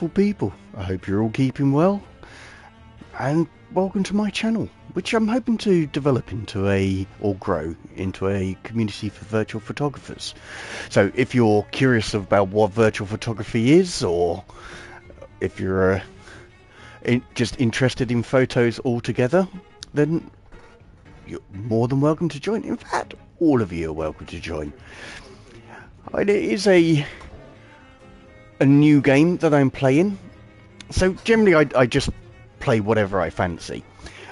People, I hope you're all keeping well, and welcome to my channel, which I'm hoping to develop into or grow into a community for virtual photographers. So if you're curious about what virtual photography is, or if you're just interested in photos altogether, then you're more than welcome to join. In fact, all of you are welcome to join. It is a new game that I'm playing. So generally I just play whatever I fancy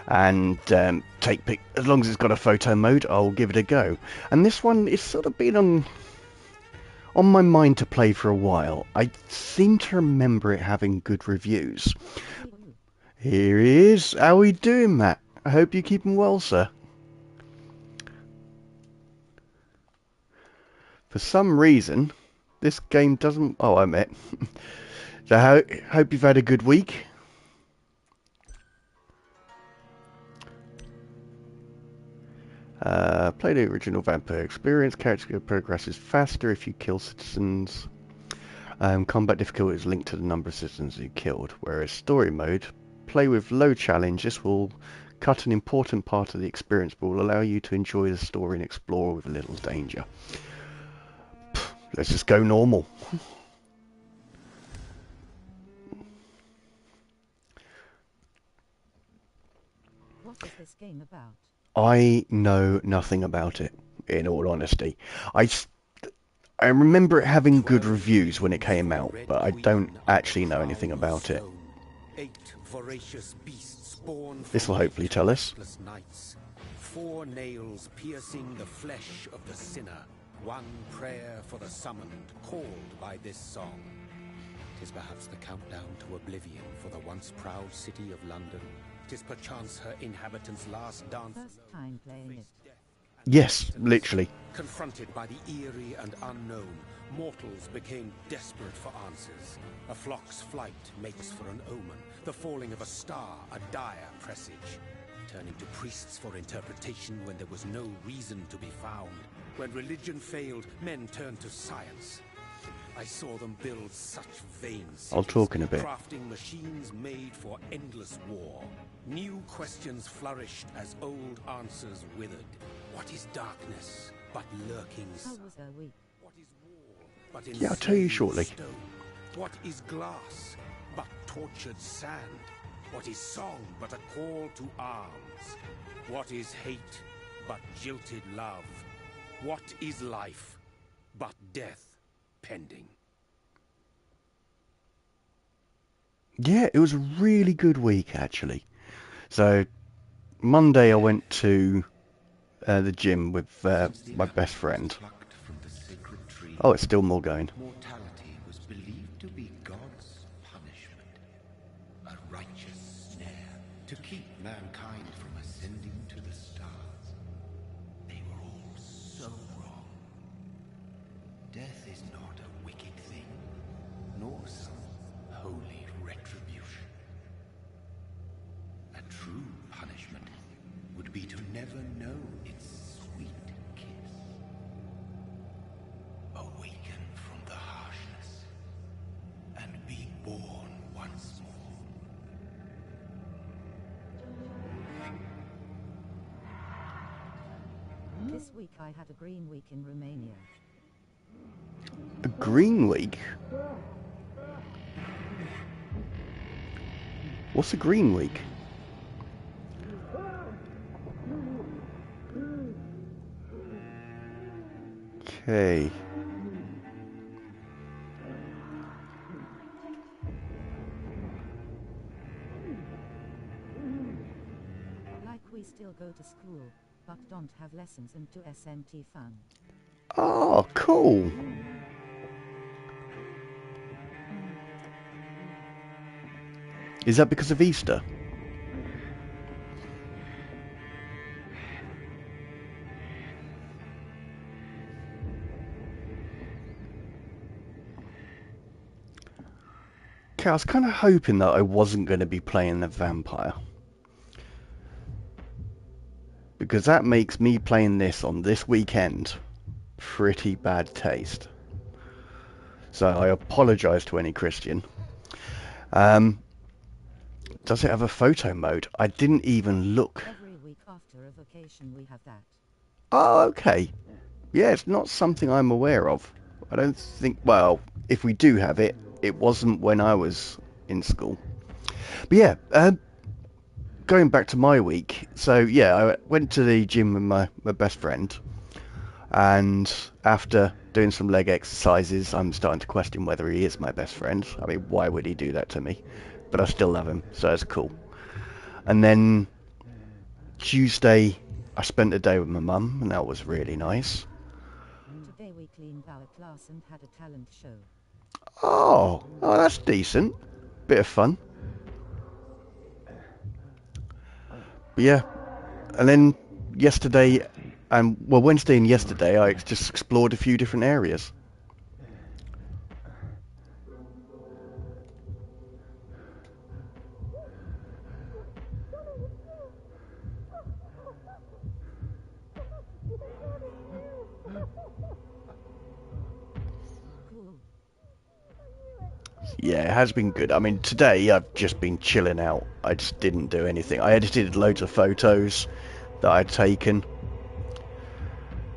and take pic. As long as it's got a photo mode, I'll give it a go. And this one is sort of been on my mind to play for a while. I seem to remember it having good reviews. Here he is. How are we doing, Matt? I hope you're keeping well, sir. For some reason, this game doesn't... Oh, I met. So hope you've had a good week. Play the original Vampyr experience. Character progresses faster if you kill citizens. Combat difficulty is linked to the number of citizens you killed. Whereas story mode, play with low challenge. This will cut an important part of the experience, but will allow you to enjoy the story and explore with little danger. Let's just go normal. What is this game about? I know nothing about it, in all honesty. I remember it having good reviews when it came out, but I don't actually know anything about it. This will hopefully tell us. 4 nails piercing the flesh of the sinner. 1 prayer for the summoned, called by this song. 'Tis perhaps the countdown to oblivion for the once proud city of London. 'Tis perchance her inhabitants' last dance. First time playing it. Yes, literally. Confronted by the eerie and unknown, mortals became desperate for answers. A flock's flight makes for an omen, the falling of a star a dire presage. Turning to priests for interpretation when there was no reason to be found. When religion failed, men turned to science. I saw them build such vain cities, I'll talk in a bit. crafting machines made for endless war. New questions flourished as old answers withered. What is darkness but lurking How sun? was her week? What is war but Yeah, I'll tell you enslaved shortly. stone? What is glass but tortured sand? What is song but a call to arms? What is hate but jilted love? What is life but death pending? Yeah, it was a really good week, actually. So, Monday I went to the gym with my best friend. Oh, it's still more going. Mortality was believed to be God's punishment, a righteous snare to keep mankind from ascending to the stars. They were all so wrong. Death is not a wicked thing, nor some holy retribution. A true punishment would be to never know its sweet kiss. Awaken from the harshness and be born once more. This week I had a green week in Romania. A green week? What's a green week? Okay. Like we still go to school, but don't have lessons and to SMT fun. Oh, cool. Is that because of Easter? Okay, I was kind of hoping that I wasn't going to be playing the Vampire. Because that makes me playing this on this weekend pretty bad taste. So I apologise to any Christian. Does it have a photo mode? I didn't even look. Every week after a vacation we have that. Oh, okay. Yeah, it's not something I'm aware of. I don't think, well, if we do have it, it wasn't when I was in school. But yeah, going back to my week, so yeah, I went to the gym with my best friend, and after doing some leg exercises, I'm starting to question whether he is my best friend. I mean, why would he do that to me? But I still love him, so it's cool. And then Tuesday, I spent a day with my mum, and that was really nice. Today we cleaned our class and had a talent show. Oh, that's decent. Bit of fun. But yeah, and then yesterday, Wednesday and yesterday, I just explored a few different areas. Cool. Yeah, it has been good. I mean, today I've just been chilling out. I just didn't do anything. I edited loads of photos that I'd taken.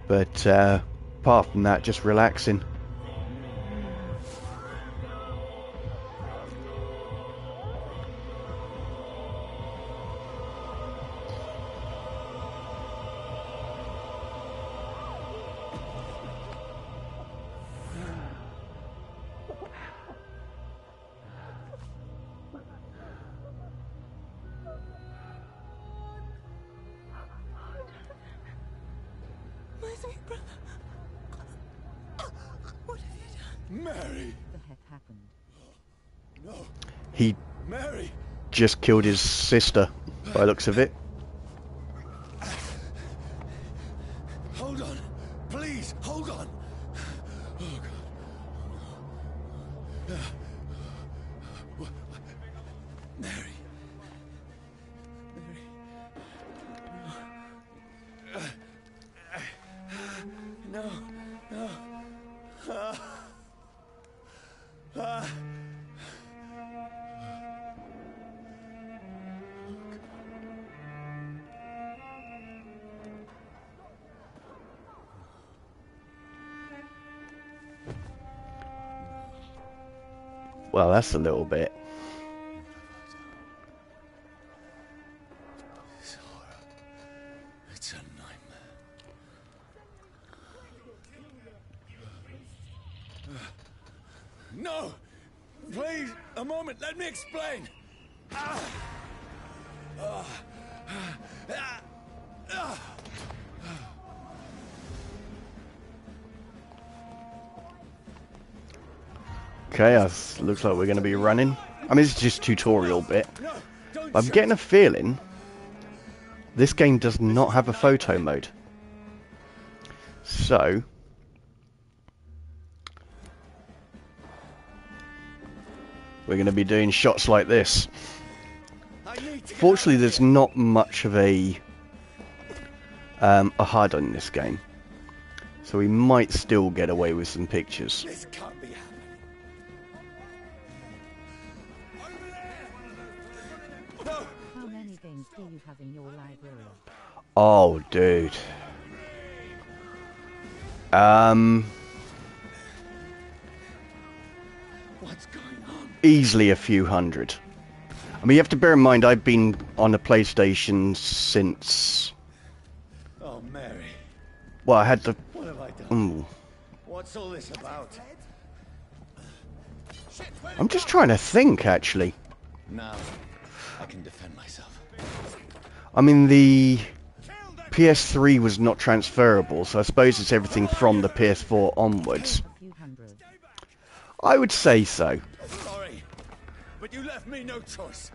But apart from that, just relaxing. My sweet brother. What have you done? Mary! The heck happened? No, He Mary! just killed his sister, by the looks of it. Hold on! Please, hold on! Oh, God. Mary. No, no. Well, that's a little bit. This horror. It's a nightmare. No! Please, a moment, let me explain! Okay, looks like we're going to be running. I mean, it's just tutorial bit. No, don't I'm shoot. getting a feeling this game does not have a photo mode. So, we're going to be doing shots like this. I need to get Fortunately, out of there's here. not much of a HUD in this game. So we might still get away with some pictures. This can't be happening. No! How many games do you have in your library? Oh, dude. What's going on? Easily a few hundred. I mean, you have to bear in mind, I've been on a PlayStation since... Oh, Mary. Well, I had the... What have I done? Ooh. What's all this about? I'm just trying to think, actually. Now, I can defend myself. I mean, the PS3 was not transferable, so I suppose it's everything from the PS4 onwards. A few hundred. I would say so. Sorry, but you left me no choice.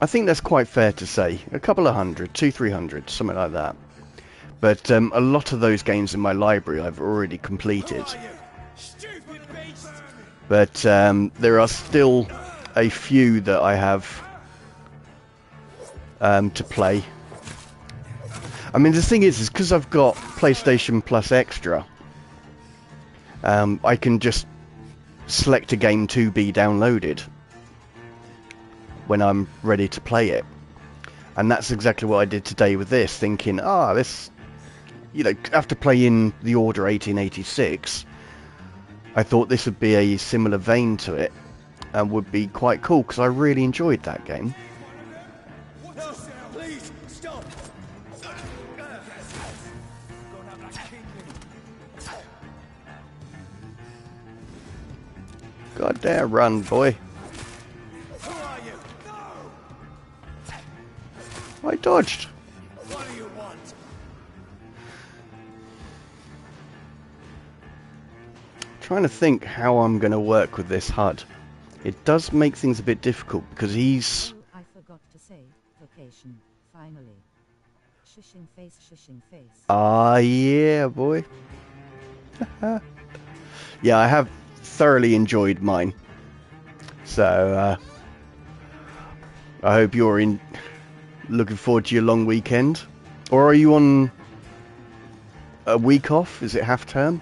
I think that's quite fair to say. A couple of hundred, 300, something like that. But a lot of those games in my library I've already completed. Who are you? Stupid beast! But there are still a few that I have to play. I mean, the thing is because I've got PlayStation Plus Extra, I can just select a game to be downloaded. when I'm ready to play it. And that's exactly what I did today with this, thinking, this, after playing The Order 1886, I thought this would be a similar vein to it and would be quite cool, because I really enjoyed that game. No, please, stop! Goddamn run, boy. Who are you? I dodged. What do you want? Trying to think how I'm going to work with this HUD. It does make things a bit difficult because he's... Oh, I forgot to say, vocation, finally. Shushing face, shushing face. Ah, yeah, boy. Yeah, I have thoroughly enjoyed mine. So, I hope you're looking forward to your long weekend. Or are you on a week off? Is it half term?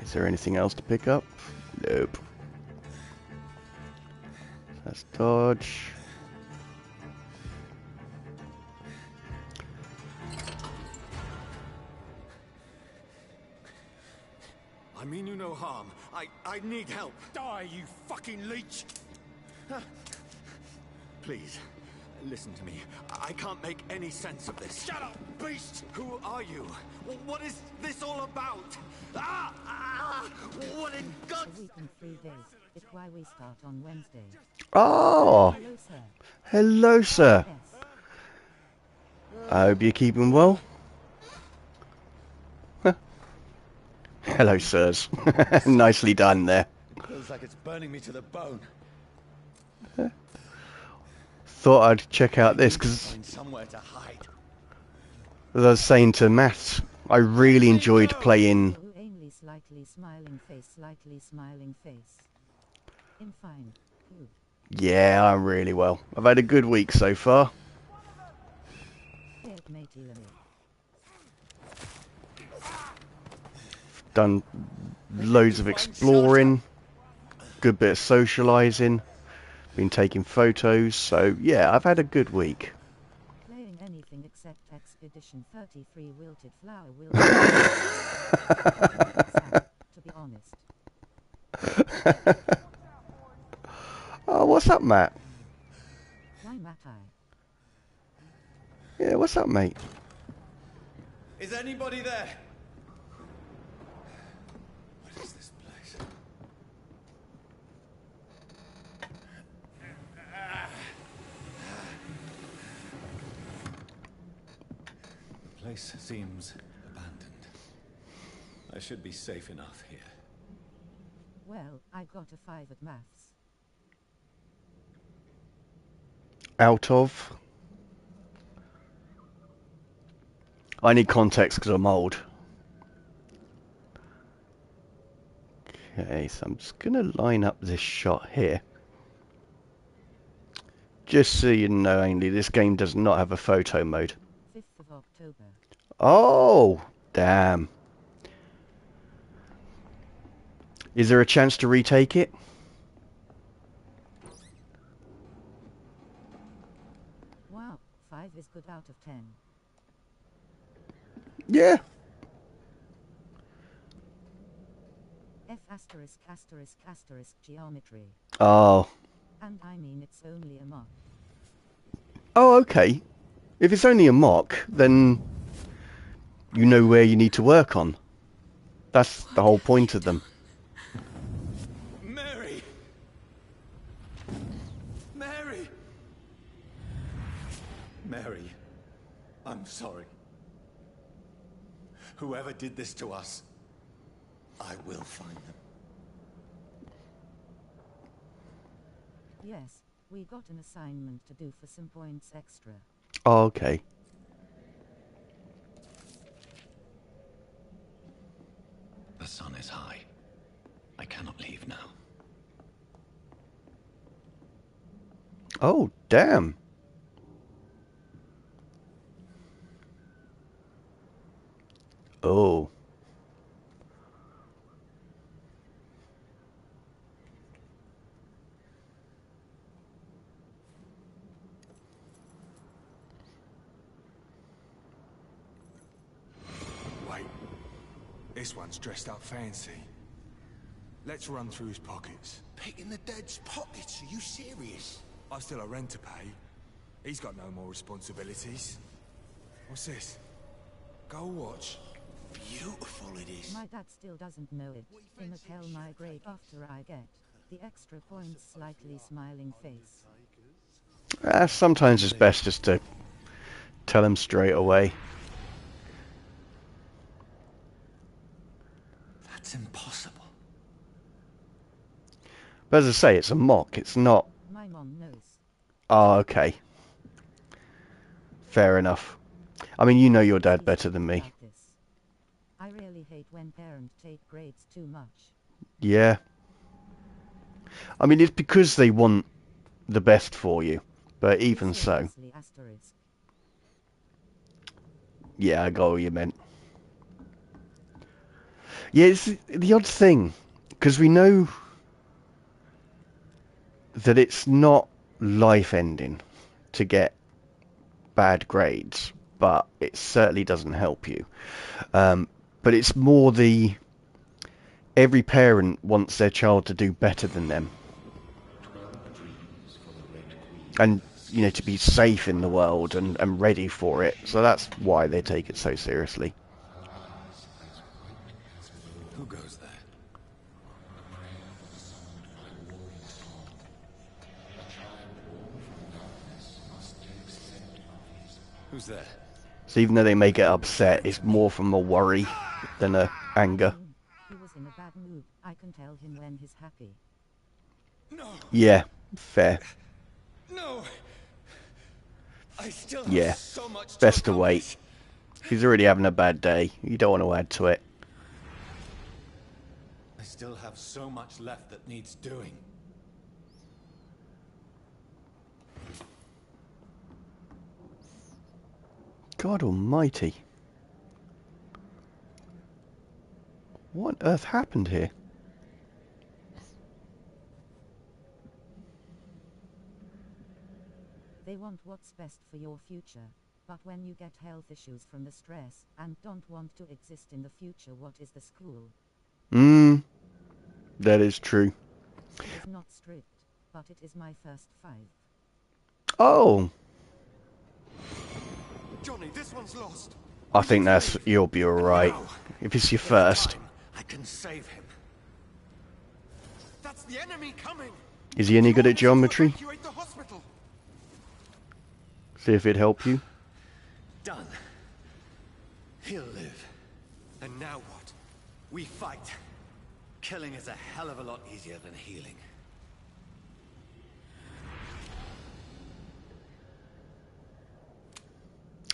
Is there anything else to pick up? Nope. That's dodge. I mean you no harm. I need help. Die, you fucking leech! Please, listen to me. I can't make any sense of this. Shut up, beast! Who are you? What is this all about? What in A God's... week and 3 days. It's why we start on Wednesday. Oh, Hello, sir. hello, sir. Yes. I hope you're keeping well. Hello, sirs. Nicely done there. It feels like it's burning me to the bone. Thought I'd check out this because, Find somewhere to hide. as I was saying to Matt, I really enjoyed playing. Oh, only slightly smiling face, slightly smiling face. In fine. Good. Yeah, I'm really well. I've had a good week so far. Dead matey limit. Done loads of exploring, good bit of socialising, been taking photos, so yeah, I've had a good week. Playing anything except Expedition 33 Wilted Flower will to be honest. Oh, what's up, Matt? Why Matt I? Yeah, what's up, mate? Is anybody there? What is this place? The place seems abandoned. I should be safe enough here. Well, I got a 5 at maths. Out of? I need context because I'm old. Okay, so I'm just going to line up this shot here. Just so you know, Ainley, this game does not have a photo mode. 5th of October. Oh, damn. Is there a chance to retake it? Wow, 5 is good out of 10. Yeah. F asterisk asterisk asterisk geometry. Oh. And I mean it's only a mock. Oh, okay. If it's only a mock, then you know where you need to work on. That's the whole point of them. Mary! Mary! Mary, I'm sorry. Whoever did this to us, I will find them. Yes, we got an assignment to do for some points extra. Oh, okay. The sun is high. I cannot leave now. Oh, damn. Oh. this one's dressed up fancy. Let's run through his pockets. Picking the dead's pockets? Are you serious? I've still a rent to pay. He's got no more responsibilities. What's this? Gold watch. Beautiful it is. My dad still doesn't know it. In a hell my grade after I get the extra points, slightly smiling face. Sometimes it's best just to tell him straight away. That's impossible. But as I say, it's a mock. It's not... My mom knows. Oh, okay. Fair enough. I mean, you know your dad better than me. I really hate when parents take grades too much. Yeah. I mean, it's because they want the best for you. But even so. Yeah, I got what you meant. Yeah, it's the odd thing. Because we know that it's not life-ending to get bad grades. But it certainly doesn't help you. But it's more the... Every parent wants their child to do better than them. And, you know, to be safe in the world and ready for it. So that's why they take it so seriously. Who goes there? Who's there? So even though they may get upset, it's more from a worry than a anger. He was in a bad mood. I can tell him when he's happy. No. Yeah, fair. No. I still have Yeah, so much best to accomplish. wait. If he's already having a bad day, you don't want to add to it. I still have so much left that needs doing. God almighty. What on earth happened here? They want what's best for your future. But when you get health issues from the stress and don't want to exist in the future, what is the school? That is true. It is not strict, but it is my first 5. Oh, Johnny, this one's lost. I think that's... You'll be alright. Now, If it's your if first. time, I can save him. That's the enemy coming. Is he any good at geometry? Evacuate the hospital. See if it'd help you. Done. He'll live. And now what? We fight. Killing is a hell of a lot easier than healing.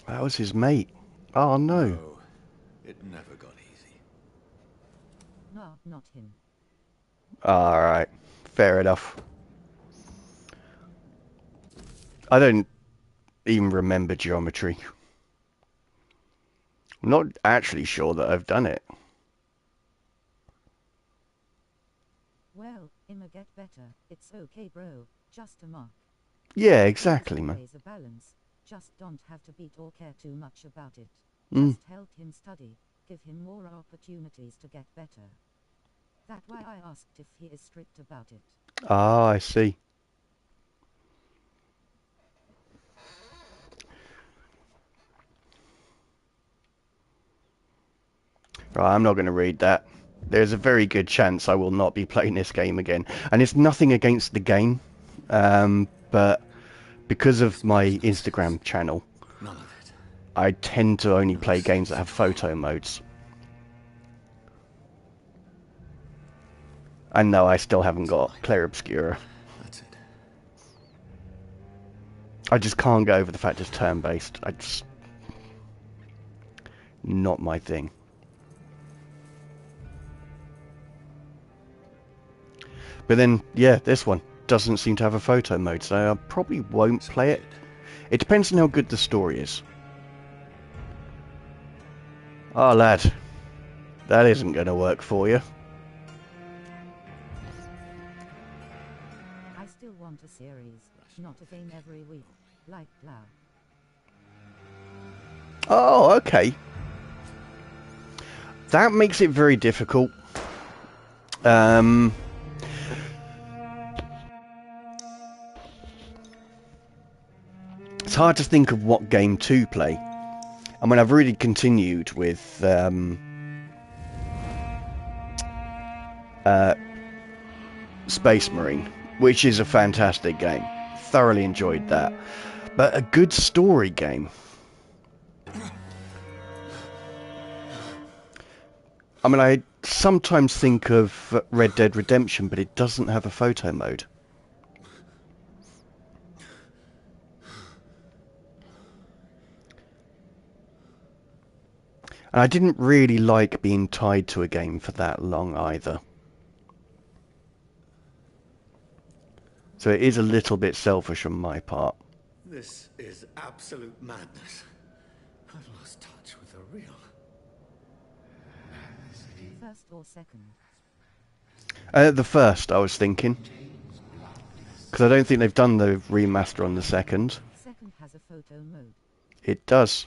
That was his mate. Oh no. No, it never got easy. No, not him. Alright, fair enough. I don't even remember geometry. I'm not actually sure that I've done it. Well, I'ma get better. It's okay, bro. Just a mark. Yeah, exactly, There's man. always a balance. Just don't have to beat or care too much about it. Mm. Just help him study. Give him more opportunities to get better. That's why I asked if he is strict about it. Ah, I see. Right, I'm not going to read that. There's a very good chance I will not be playing this game again. And it's nothing against the game, but because of my Instagram channel, None of it. I tend to only play games that have photo modes. And no, I still haven't got Clair Obscura. That's it. I just can't get over the fact it's turn-based. I just... Not my thing. But then, yeah, this one doesn't seem to have a photo mode, so I probably won't play it. It depends on how good the story is. Oh, lad. That isn't going to work for you. I still want a series, not a game every week, like Plow. Oh, okay. that makes it very difficult. It's hard to think of what game to play. I mean, I've really continued with Space Marine, which is a fantastic game. Thoroughly enjoyed that. But a good story game. I mean, I sometimes think of Red Dead Redemption, but it doesn't have a photo mode. And I didn't really like being tied to a game for that long either. So it is a little bit selfish on my part. This is absolute madness. I've lost touch with the real. First or second? The first, I was thinking. Because I don't think they've done the remaster on the second. Second has a photo mode. It does.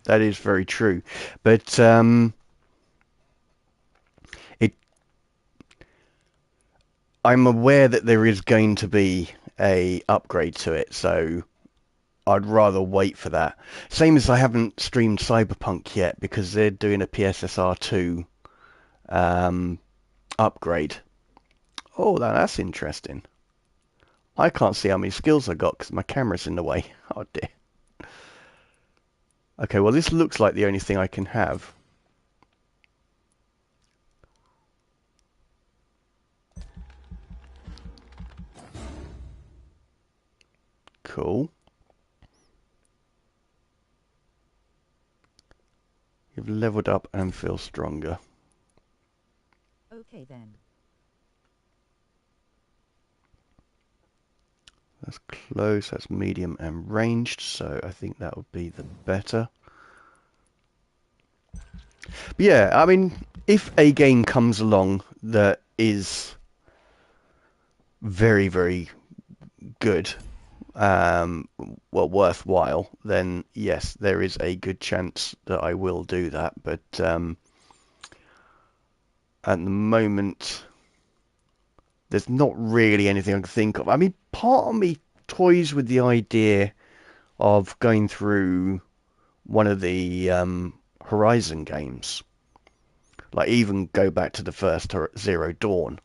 That is very true. But I'm aware that there is going to be a upgrade to it, so I'd rather wait for that. Same as I haven't streamed Cyberpunk yet because they're doing a PSSR 2 upgrade. Oh, that's interesting. I can't see how many skills I got because my camera's in the way. Oh dear. Okay, well this looks like the only thing I can have. Cool. You've leveled up and feel stronger. Okay then. That's close, that's medium and ranged, so I think that would be the better. But yeah, I mean, if a game comes along that is very, very good, well, worthwhile, then yes, there is a good chance that I will do that. But at the moment, there's not really anything I can think of. I mean, part of me toys with the idea of going through one of the Horizon games. Like, even go back to the first Zero Dawn.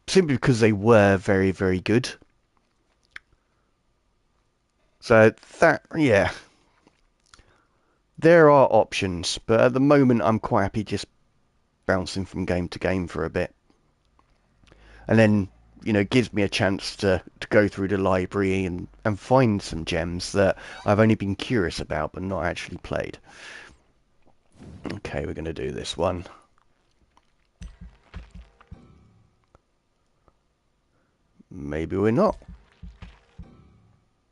Simply because they were very, very good. So that, yeah. There are options, but at the moment I'm quite happy just bouncing from game to game for a bit. And then, you know, gives me a chance to go through the library and find some gems that I've only been curious about but not actually played. Okay, we're going to do this one. Maybe we're not.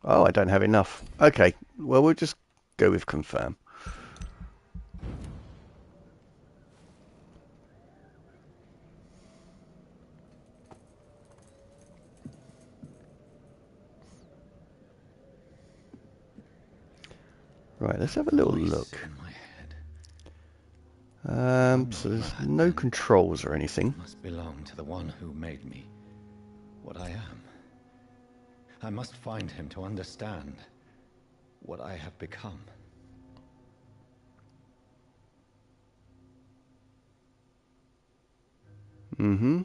Oh, I don't have enough. Okay, well, we'll just go with confirm. Right, let's have a little look. So there's no controls or anything. Must belong to the one who made me what I am. I must find him to understand what I have become. Mm-hmm.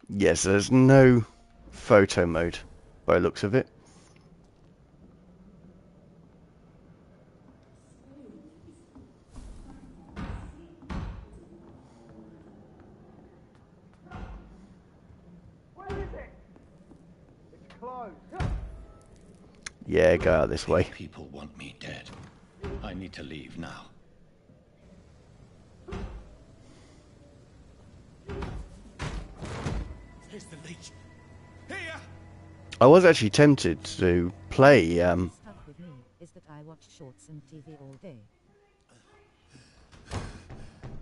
Yes, there's no photo mode by the looks of it. Yeah, go out this way. People want me dead. I need to leave now. Here's the leech. Here! I was actually tempted to play. Stuck with me is that I watch shorts and TV all day.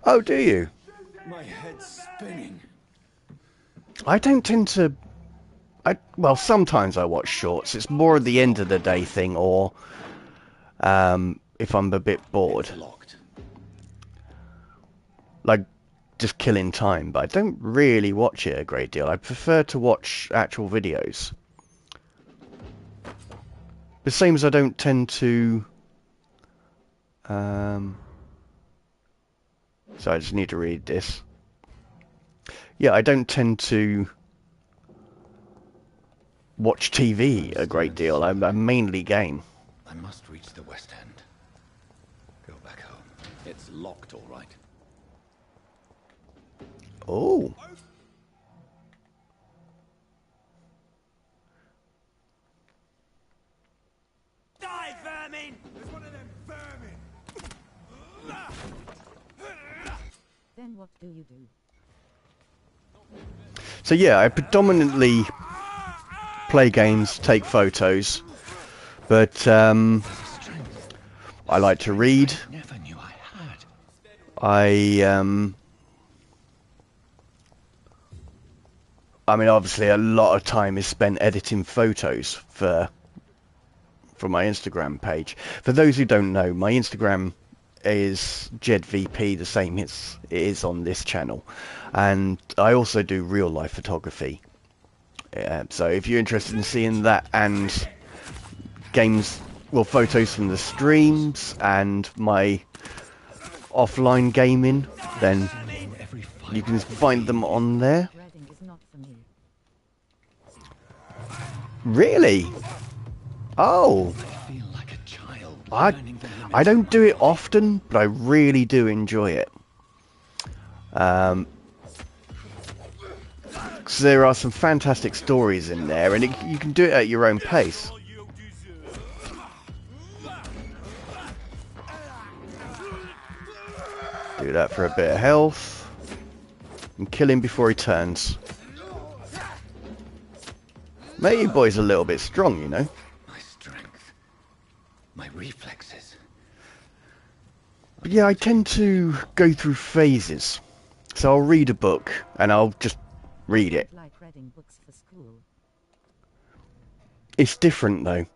Oh, do you? My head's spinning. I don't tend to. Well, sometimes I watch shorts. It's more at the end of the day thing, or if I'm a bit bored. It's locked. Like, just killing time, but I don't really watch it a great deal. I prefer to watch actual videos. The same as I don't tend to... So I just need to read this. Yeah, I don't tend to watch TV a great deal. I mainly game. I must reach the West End. Go back home. It's locked, all right. Oh. Die, vermin! There's one of them vermin! Then what do you do? So yeah, I predominantly play games, take photos, but I like to read. Never knew I had. I mean, obviously, a lot of time is spent editing photos for my Instagram page. For those who don't know, my Instagram is JedVP, the same as it is on this channel, and I also do real life photography. So if you're interested in seeing that and games, well, photos from the streams and my offline gaming, then you can find them on there. Reading is not for me. Really? Oh, I feel like a child. I don't do it often, but I really do enjoy it. 'Cause there are some fantastic stories in there, and you can do it at your own pace. Do that for a bit of health, and kill him before he turns. Mate, your boy's a little bit strong, you know. My strength. My reflexes. But yeah, I tend to go through phases. So I'll read a book, and I'll just read it. Like reading books for school. It's different, though.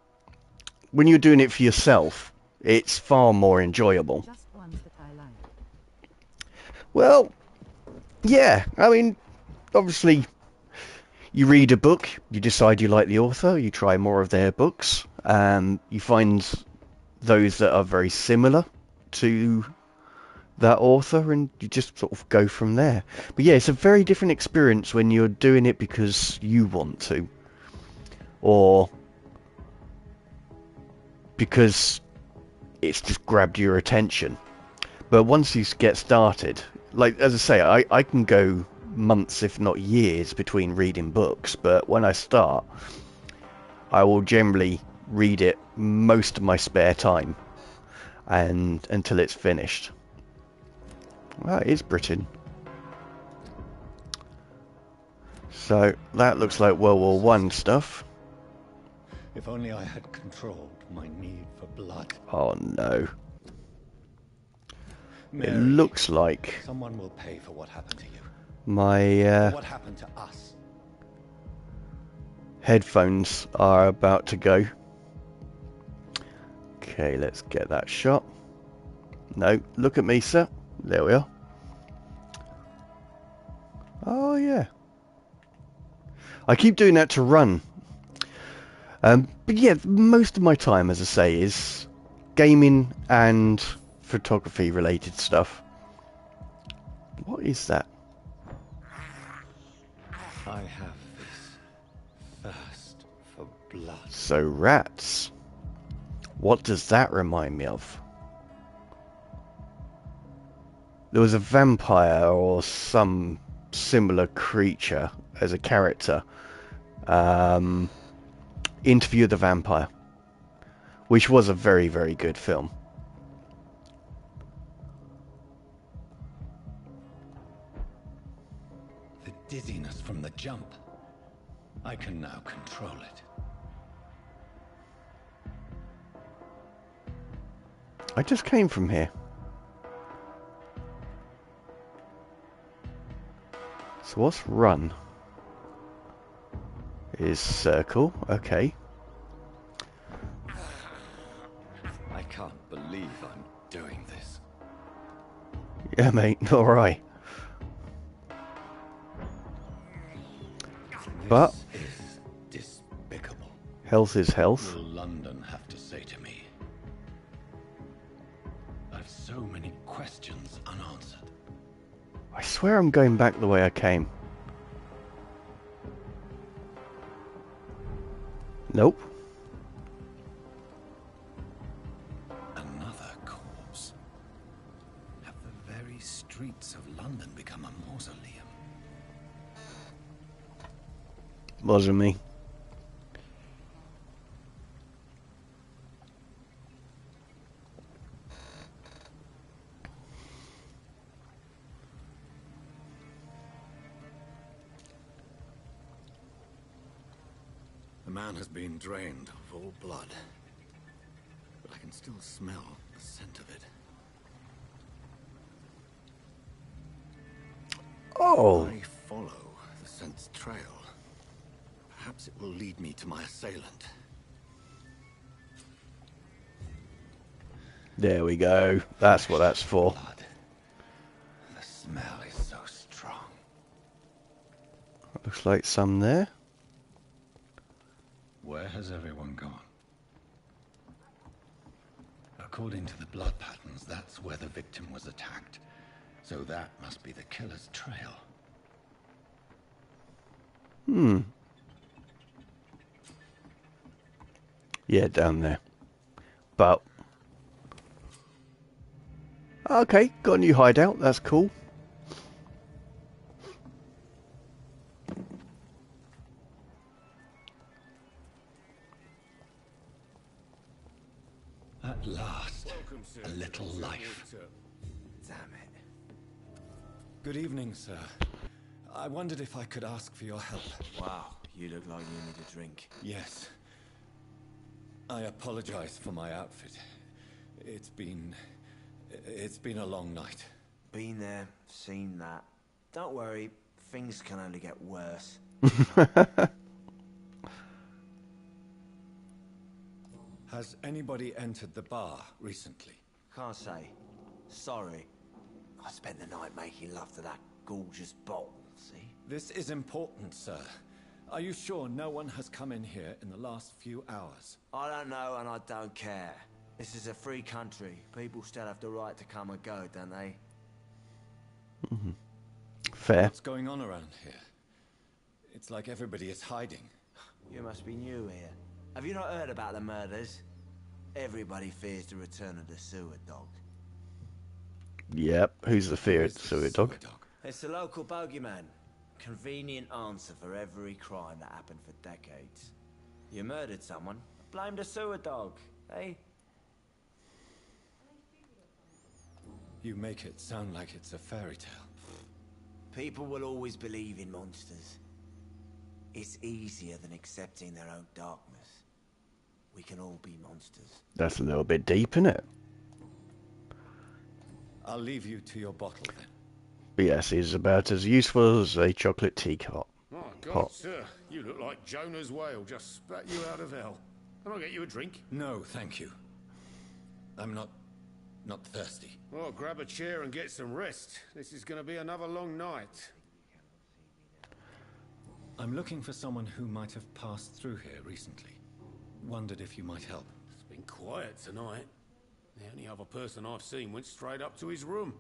When you're doing it for yourself, it's far more enjoyable. Just ones that I like. Well, yeah, I mean, obviously, you read a book, you decide you like the author, you try more of their books, you find those that are very similar to that author, and you just sort of go from there. But yeah, it's a very different experience when you're doing it because you want to, or because it's just grabbed your attention. But once you get started, like, as I say, I can go months, if not years, between reading books, but when I start, I will generally read it most of my spare time, and until it's finished. Well, it is Britain. So that looks like World War One stuff. If only I had controlled my need for blood. Oh no. Mary, It looks like someone will pay for what happened to you. my What happened to us? headphones are about to go. Okay, let's get that shot. No, look at me, sir. There we are. Oh yeah. I keep doing that to run. But yeah, most of my time, as I say, is gaming and photography related stuff. What is that? I have this thirst for blood. So rats. What does that remind me of? There was a vampire or some similar creature as a character. Interview the Vampire, which was a very, very good film. The dizziness from the jump. I can now control it. I just came from here. So what's run? Is circle, okay. I can't believe Yeah, mate, alright. But This is despicable. health is health. Will London have to say to me? I've so many questions unanswered. I swear I'm going back the way I came. Nope. Another corpse. Have the very streets of London become a mausoleum? Wasn't me. The man has been drained of all blood, but I can still smell the scent of it. Oh, I follow the scent's trail. Perhaps it will lead me to my assailant. there we go. That's what that's for. Blood. The smell is so strong. Looks like some there. Where has everyone gone? According to the blood patterns, that's where the victim was attacked. So that must be the killer's trail. Yeah, down there. But okay, got a new hideout. That's cool. At last, Welcome, sir. a little life. Damn it. Good evening, sir. I wondered if I could ask for your help. Wow, you look like you need a drink. Yes. I apologize for my outfit. It's been a long night. Been there, seen that. Don't worry, things can only get worse. Has anybody entered the bar recently? Can't say. Sorry. I spent the night making love to that gorgeous bottle, see? This is important, sir. Are you sure no one has come in here in the last few hours? I don't know and I don't care. This is a free country. People still have the right to come and go, don't they? Fair. What's going on around here? It's like everybody is hiding. You must be new here. Have you not heard about the murders? Everybody fears the return of the sewer dog. Yep. Who's the feared Where's the sewer dog? It's the local bogeyman. Convenient answer for every crime that happened for decades. You murdered someone, blame the sewer dog, eh? You make it sound like it's a fairy tale. People will always believe in monsters. It's easier than accepting their own darkness. We can all be monsters. That's a little bit deep, isn't it? I'll leave you to your bottle then. But yes, it's about as useful as a chocolate teapot. My God, Pot. sir, you look like Jonah's whale just spat you out of hell. Can I get you a drink? No, thank you. I'm not thirsty. Well, grab a chair and get some rest. This is going to be another long night. I'm looking for someone who might have passed through here recently. Wondered if you might help. It's been quiet tonight. The only other person I've seen went straight up to his room.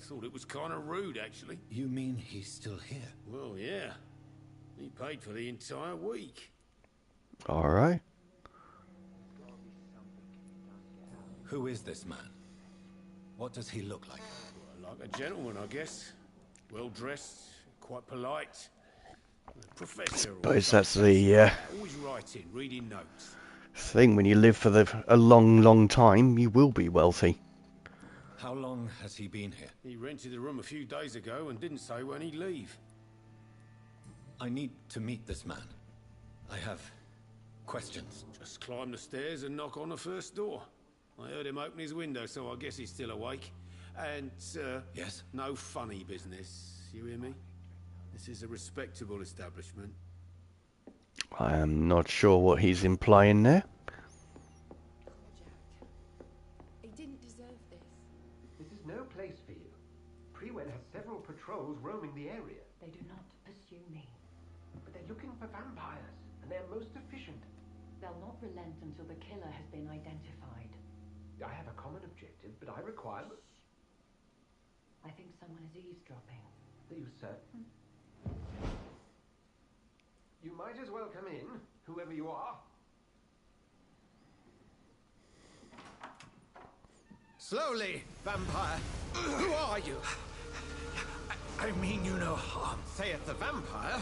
Thought it was kind of rude, actually. You mean he's still here? Well, yeah. He paid for the entire week. All right. Who is this man? What does he look like? Like a gentleman, I guess. Well dressed, quite polite. Professor. Suppose that's the Always writing, reading notes. thing. When you live for a long, long time, you will be wealthy. How long has he been here? He rented the room a few days ago and didn't say when he'd leave. I need to meet this man. I have questions. Just climb the stairs and knock on the first door. I heard him open his window, so I guess he's still awake. And, Yes? no funny business. You hear me? This is a respectable establishment. I am not sure what he's implying there. He didn't deserve this. This is no place for you. UN has several patrols roaming the area. They do not pursue me. But they're looking for vampires, and they're most efficient. They'll not relent until the killer has been identified. I have a common objective, but I require... I think someone is eavesdropping. Are you certain? You might as well come in, whoever you are. Slowly, vampire. Who are you? I mean you no harm. Saith the vampire.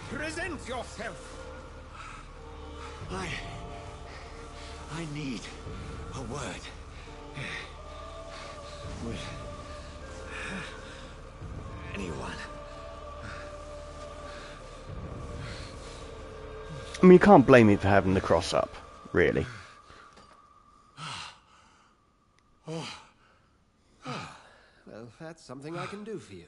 Present yourself. I need a word with anyone. I mean, you can't blame me for having the cross up, really. Well, that's something I can do for you.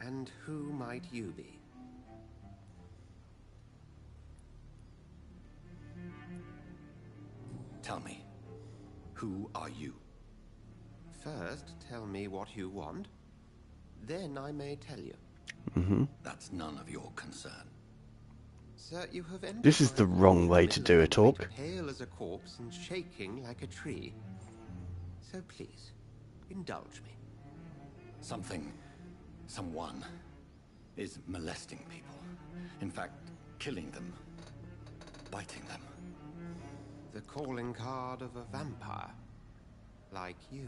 And who might you be? Tell me, who are you? First, tell me what you want. Then I may tell you. That's none of your concern. Sir, you have entered This is the wrong way to do it, Orc. pale as a corpse and shaking like a tree. So please, indulge me. Someone is molesting people. In fact, killing them, biting them. The calling card of a vampire, like you.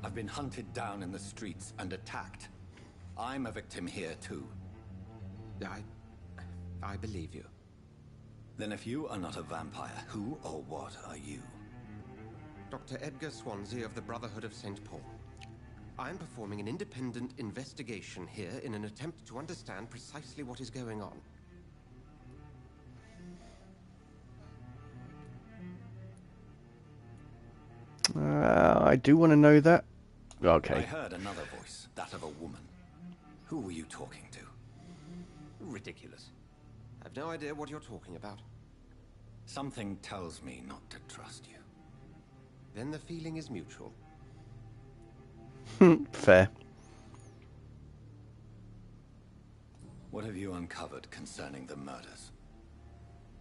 I've been hunted down in the streets and attacked. I'm a victim here too. I believe you. Then if you are not a vampire, who or what are you? Dr. Edgar Swansea of the Brotherhood of St. Paul. I am performing an independent investigation here in an attempt to understand precisely what is going on. I do want to know that. Okay. I heard another voice, that of a woman. Who were you talking to? Ridiculous. I've no idea what you're talking about. Something tells me not to trust you. Then the feeling is mutual. Fair. What have you uncovered concerning the murders?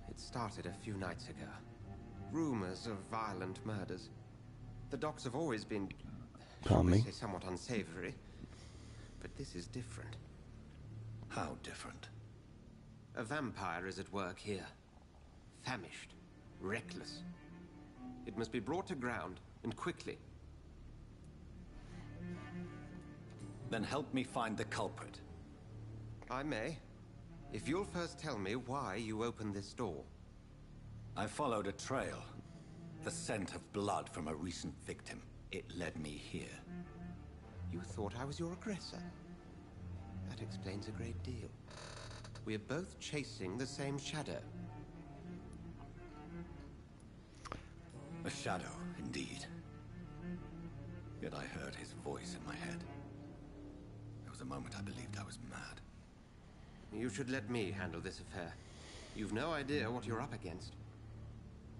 It started a few nights ago. Rumors of violent murders. The docks have always been, shall we say, somewhat unsavory. But this is different. How different? A vampire is at work here. Famished. Reckless. It must be brought to ground, and quickly. Then help me find the culprit. I may. If you'll first tell me why you opened this door. I followed a trail. The scent of blood from a recent victim. It led me here. You thought I was your aggressor? That explains a great deal. We are both chasing the same shadow. A shadow, indeed. Yet I heard his voice in my head. There was a moment I believed I was mad. You should let me handle this affair. You've no idea what you're up against.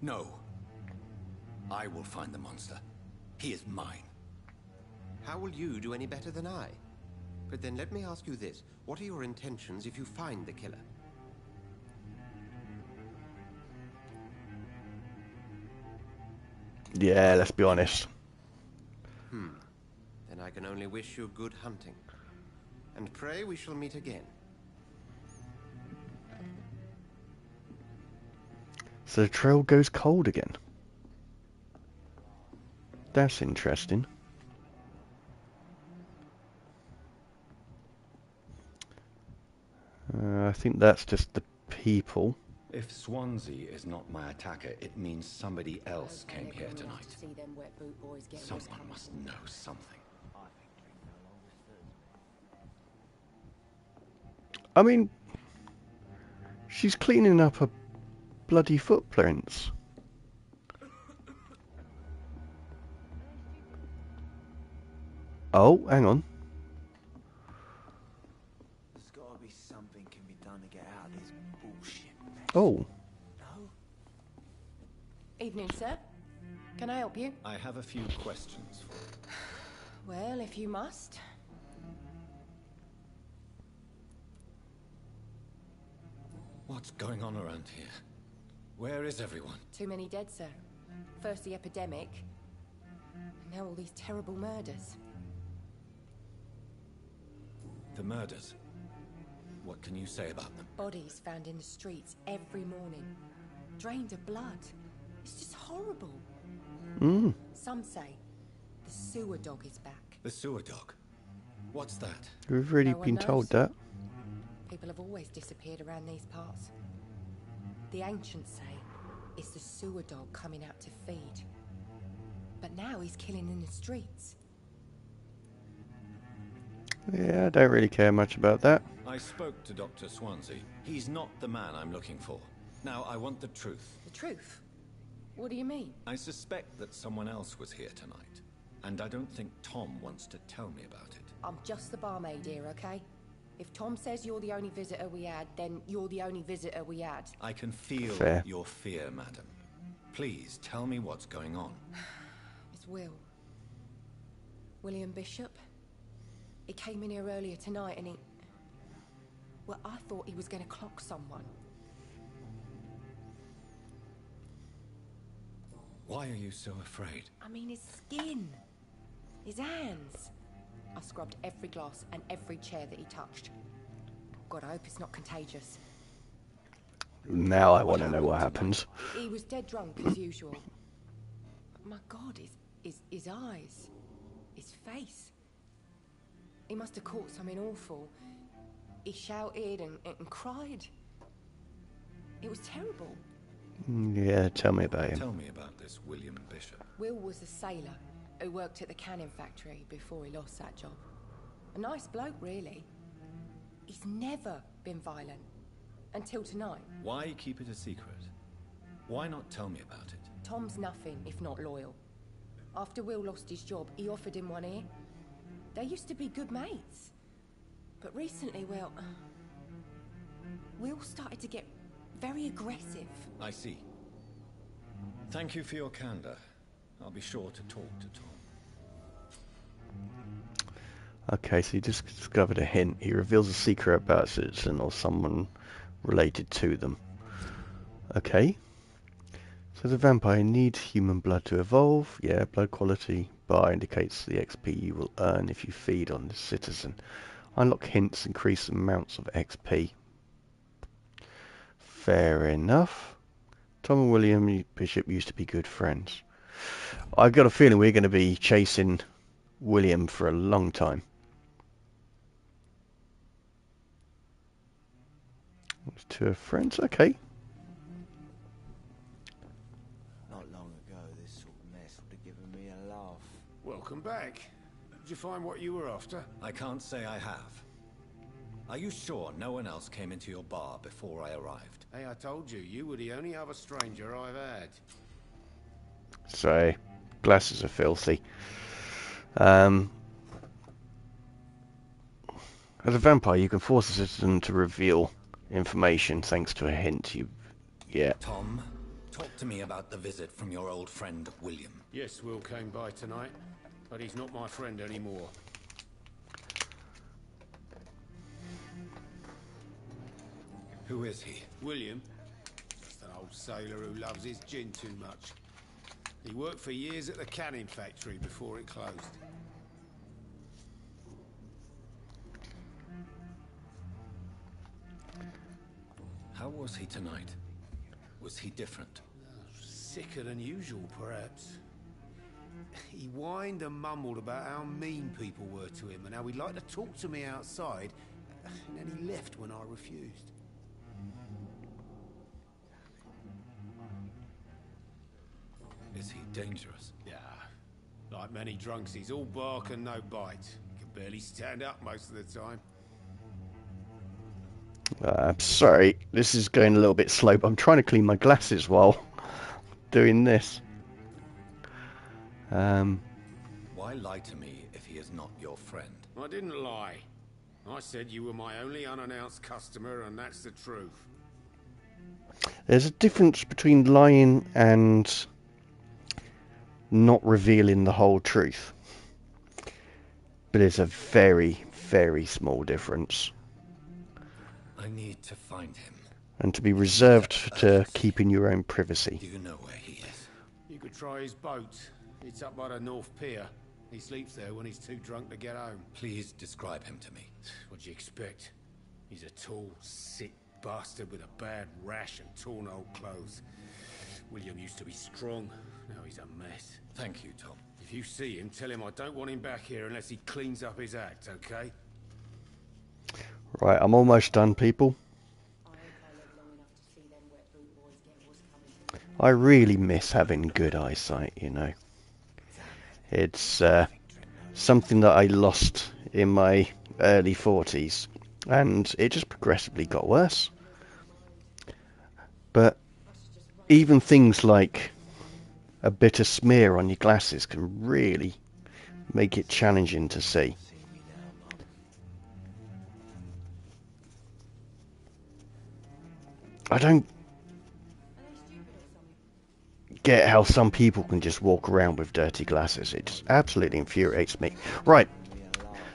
No. I will find the monster. He is mine. How will you do any better than I? But then let me ask you this. What are your intentions if you find the killer? Yeah, let's be honest. Then I can only wish you good hunting. And pray we shall meet again. So the trail goes cold again. That's interesting. I think that's just the people. If Swansea is not my attacker, it means somebody else came here tonight. Someone must know something. I mean, She's cleaning up her bloody footprints. Oh, hang on. There's got to be something can be done to get out of this bullshit mess. Oh. No? Evening, sir. Can I help you? I have a few questions for you. Well, if you must. What's going on around here? Where is everyone? Too many dead, sir. First the epidemic, and now all these terrible murders. The murders. What can you say about them? Bodies found in the streets every morning. Drained of blood. It's just horrible. Some say the sewer dog is back. The sewer dog? What's that? We've already been told that. People have always disappeared around these parts. The ancients say it's the sewer dog coming out to feed. But now he's killing in the streets. Yeah, I don't really care much about that. I spoke to Dr. Swansea. He's not the man I'm looking for. Now, I want the truth. The truth? What do you mean? I suspect that someone else was here tonight. And I don't think Tom wants to tell me about it. I'm just the barmaid here, okay? If Tom says you're the only visitor we had, then you're the only visitor we had. I can feel Fair. your fear, madam. Please, tell me what's going on. It's Will. William Bishop. He came in here earlier tonight and he... Well, I thought he was going to clock someone. Why are you so afraid? I mean, his skin. His hands. I scrubbed every glass and every chair that he touched. God, I hope it's not contagious. Now I want to know what happens. He was dead drunk as usual. My God, his eyes. His face. He must have caught something awful. He shouted and cried. It was terrible. Yeah, tell me about him. Tell me about this William Bishop. Will was a sailor who worked at the canning factory before he lost that job. A nice bloke, really. He's never been violent. Until tonight. Why keep it a secret? Why not tell me about it? Tom's nothing if not loyal. After Will lost his job, he offered him one ear. They used to be good mates. But recently, well... Will started to get very aggressive. I see. Thank you for your candor. I'll be sure to talk to Tom. Okay, so he just discovered a hint. He reveals a secret about a citizen or someone related to them. Okay. So the vampire needs human blood to evolve. Yeah, blood quality bar indicates the XP you will earn if you feed on this citizen. Unlock hints, increase amounts of XP. Fair enough. Tom and William Bishop used to be good friends. I've got a feeling we're going to be chasing William for a long time. Two are friends, okay. Not long ago, this sort of mess would have given me a laugh. Welcome back. Did you find what you were after? I can't say I have. Are you sure no one else came into your bar before I arrived? Hey, I told you, you were the only other stranger I've had. So, glasses are filthy. As a vampire, you can force a citizen to reveal information thanks to a hint. Yeah. Tom, talk to me about the visit from your old friend, William. Yes, Will came by tonight, but he's not my friend anymore. Who is he? William. Just an old sailor who loves his gin too much. He worked for years at the canning factory before it closed. How was he tonight? Was he different? Sicker than usual, perhaps. He whined and mumbled about how mean people were to him and how he'd like to talk to me outside, and then he left when I refused. Is he dangerous? Yeah. Like many drunks, he's all bark and no bite. He can barely stand up most of the time. I'm sorry, this is going a little bit slow, but I'm trying to clean my glasses while doing this. Why lie to me if he is not your friend? I didn't lie. I said you were my only unannounced customer, and that's the truth. There's a difference between lying and not revealing the whole truth. But it's a very, very small difference. I need to find him. And to be reserved to keeping your own privacy. Do you know where he is? You could try his boat. It's up by the North Pier. He sleeps there when he's too drunk to get home. Please describe him to me. What'd you expect? He's a tall, sick bastard with a bad rash and torn old clothes. William used to be strong. Now he's a mess. Thank you, Tom. If you see him, tell him I don't want him back here unless he cleans up his act, okay? Right, I'm almost done, people. I really miss having good eyesight, you know. It's something that I lost in my early 40s, and it just progressively got worse. But even things like a bit of smear on your glasses can really make it challenging to see. I don't get how some people can just walk around with dirty glasses. It just absolutely infuriates me. Right,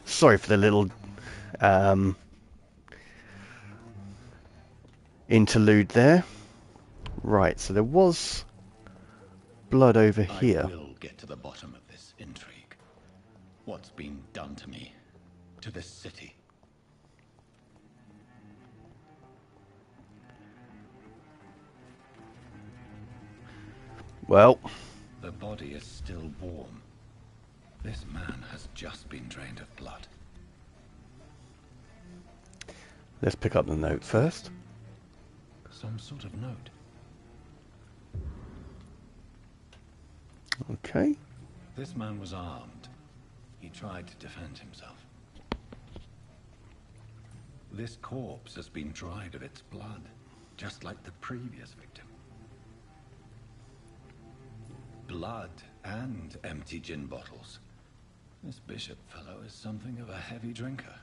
sorry for the little interlude there. Right, so there was blood over here. I will get to the bottom of this intrigue. What's been done to me, to this city? Well, the body is still warm. This man has just been drained of blood. Let's pick up the note first. Some sort of note. Okay. This man was armed. He tried to defend himself. This corpse has been dried of its blood, just like the previous victim. Blood and empty gin bottles. This bishop fellow is something of a heavy drinker.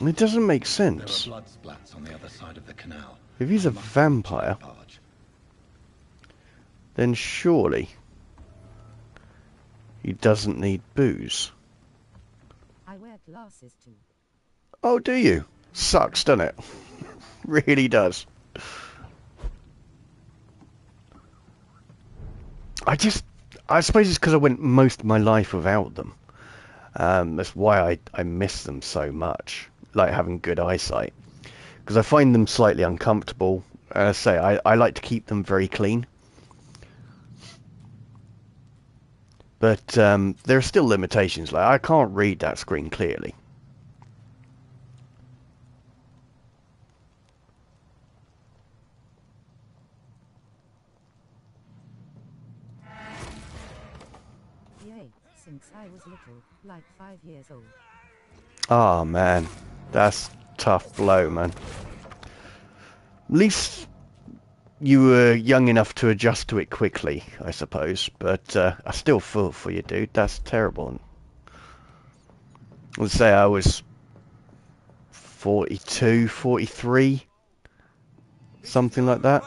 It doesn't make sense. There are blood splats on the other side of the canal. If he's a vampire, then surely he doesn't need booze. I wear glasses too. Oh, do you? Sucks, doesn't it? Really does. I suppose it's because I went most of my life without them. That's why I miss them so much, like having good eyesight. Because I find them slightly uncomfortable. As I say, I like to keep them very clean. But there are still limitations, like I can't read that screen clearly. Since I was little, like 5 years old. Ah, man. That's tough blow, man. At least you were young enough to adjust to it quickly, I suppose. But I still feel for you, dude. That's terrible. Let's say I was 42, 43. Something like that.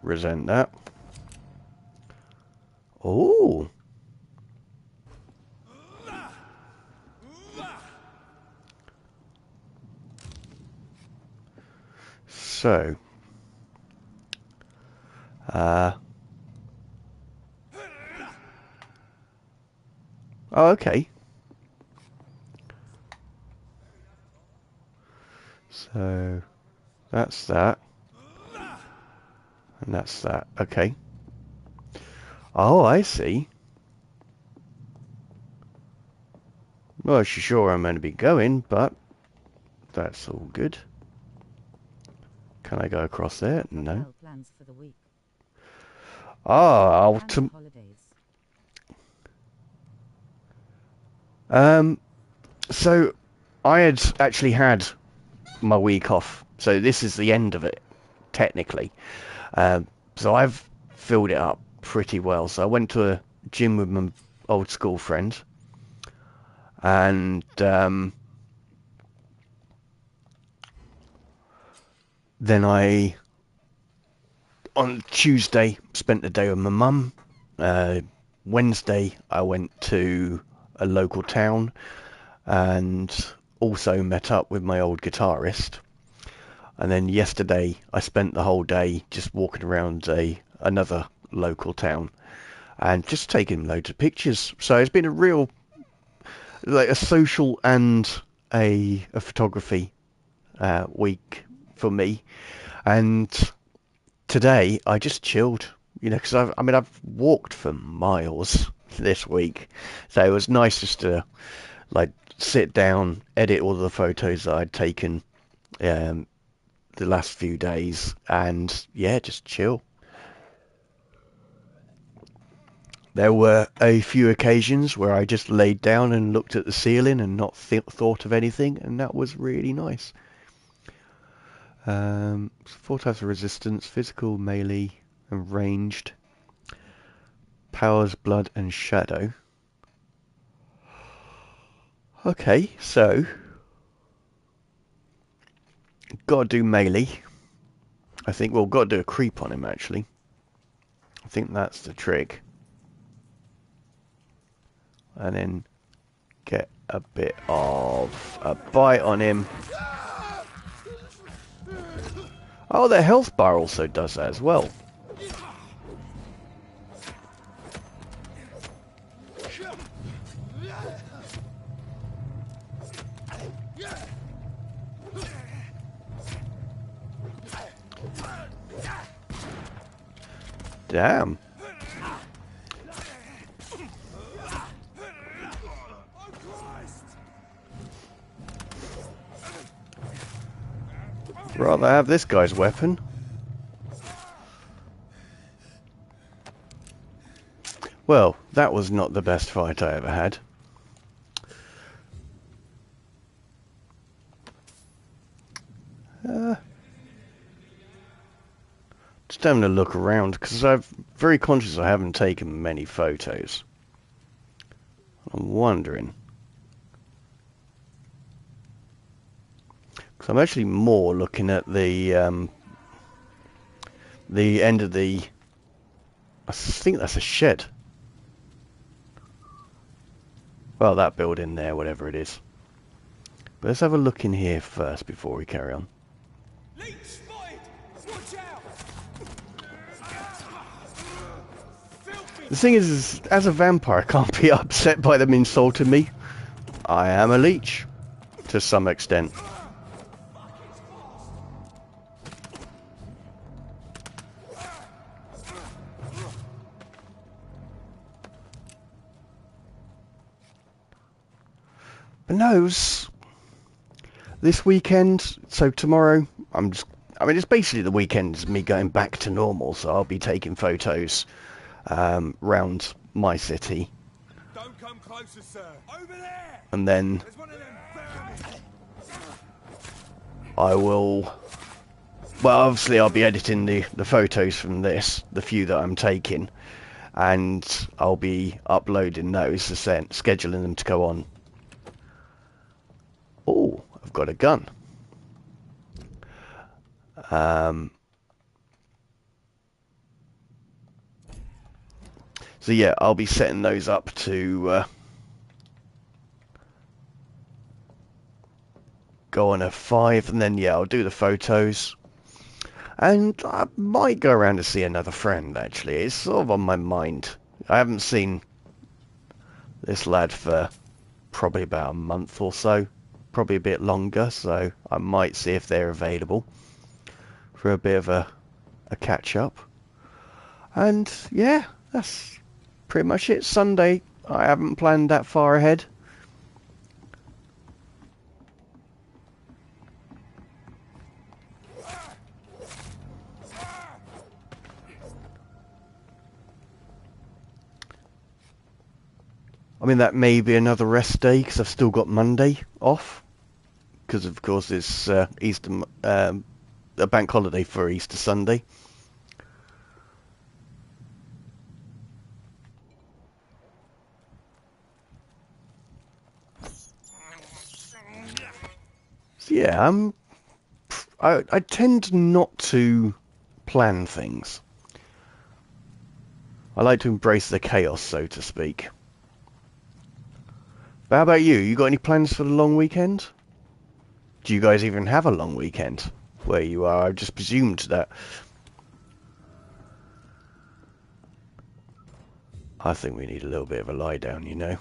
Resent that. Oh. So. Oh, okay. So, that's that. And that's that. Okay. Oh, I see. Well, sure I'm going to be going, but that's all good. Can I go across there? No. Plans for the week. Ah, So I had actually had my week off, so this is the end of it, technically. So I've filled it up pretty well. So I went to a gym with my old school friend, and then on Tuesday, spent the day with my mum. Wednesday, I went to a local town and also met up with my old guitarist. And then yesterday, I spent the whole day just walking around another local town and just taking loads of pictures. So it's been a real, like a social and a photography week for me. And today, I just chilled, because I've walked for miles this week, so it was nice just to like sit down, edit all the photos that I'd taken the last few days, and yeah, just chill. There were a few occasions where I just laid down and looked at the ceiling and not thought of anything, and that was really nice. 4 types of resistance: physical, melee, and ranged. Powers, blood, and shadow. Okay, so gotta do melee. I think we'll gotta do a creep on him actually. I think that's the trick. And then get a bit of a bite on him. Oh, the health bar also does that as well. Damn. Rather have this guy's weapon. Well, that was not the best fight I ever had. Just having a look around, because I'm very conscious I haven't taken many photos. I'm wondering. Because I'm actually more looking at the end of the... I think that's a shed. Well, that building there, whatever it is. But let's have a look in here first before we carry on. The thing is, as a vampire, I can't be upset by them insulting me. I am a leech, to some extent. But no, this weekend, so tomorrow, it's basically the weekend is me going back to normal, so I'll be taking photos round my city. Don't come closer, sir. Over there. And then I will, well, obviously I'll be editing the photos from this, the few that I'm taking, and I'll be uploading those, scheduling them to go on. Oh, I've got a gun. So yeah, I'll be setting those up to go on a 5, and then yeah, I'll do the photos. And I might go around to see another friend, actually. It's sort of on my mind. I haven't seen this lad for probably about a month or so. Probably a bit longer, so I might see if they're available for a bit of a catch-up. And yeah, that's pretty much it. Sunday, I haven't planned that far ahead. mean, that may be another rest day, because I've still got Monday off. Because, of course, it's Easter, a bank holiday for Easter Sunday. So, yeah, I tend not to plan things. I like to embrace the chaos, so to speak. But how about you? You got any plans for the long weekend? Do you guys even have a long weekend where you are? I've just presumed that. I think we need a little bit of a lie down, you know.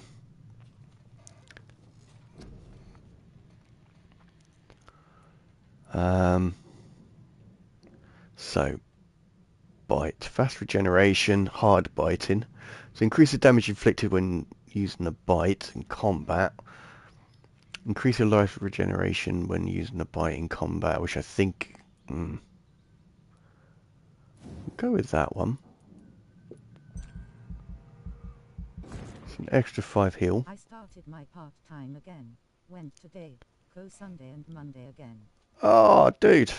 So, bite. Fast regeneration, hard biting. So increase the damage inflicted when using a bite in combat. Increase your life regeneration when using a bite in combat, which I think... We'll go with that one. It's an extra 5 heal. I started my part-time again. Went today, go Sunday and Monday again. Oh, dude.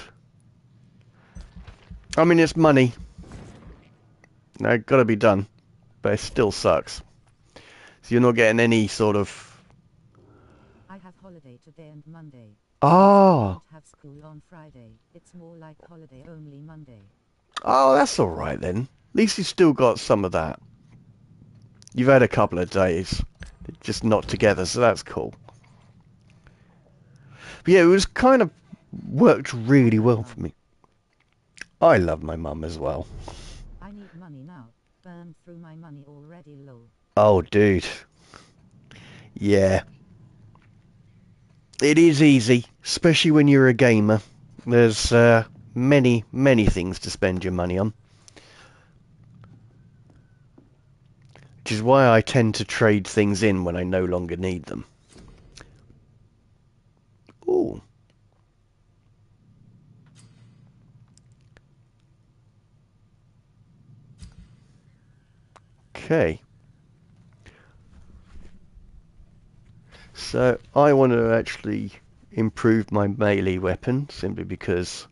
I mean, it's money. No, gotta be done. But it still sucks. So you're not getting any sort of... I have holiday today and Monday. Ah. I don't have school on Friday. It's more like holiday only Monday. Oh, that's alright then. At least you've still got some of that. You've had a couple of days. Just not together, so that's cool. But yeah, it was kind of worked really well for me. I love my mum as well. I need money now. Burn through my money already low. Oh, dude. Yeah. It is easy, especially when you're a gamer. There's many, many things to spend your money on. Which is why I tend to trade things in when I no longer need them. Ooh. Okay. So I want to actually improve my melee weapon simply because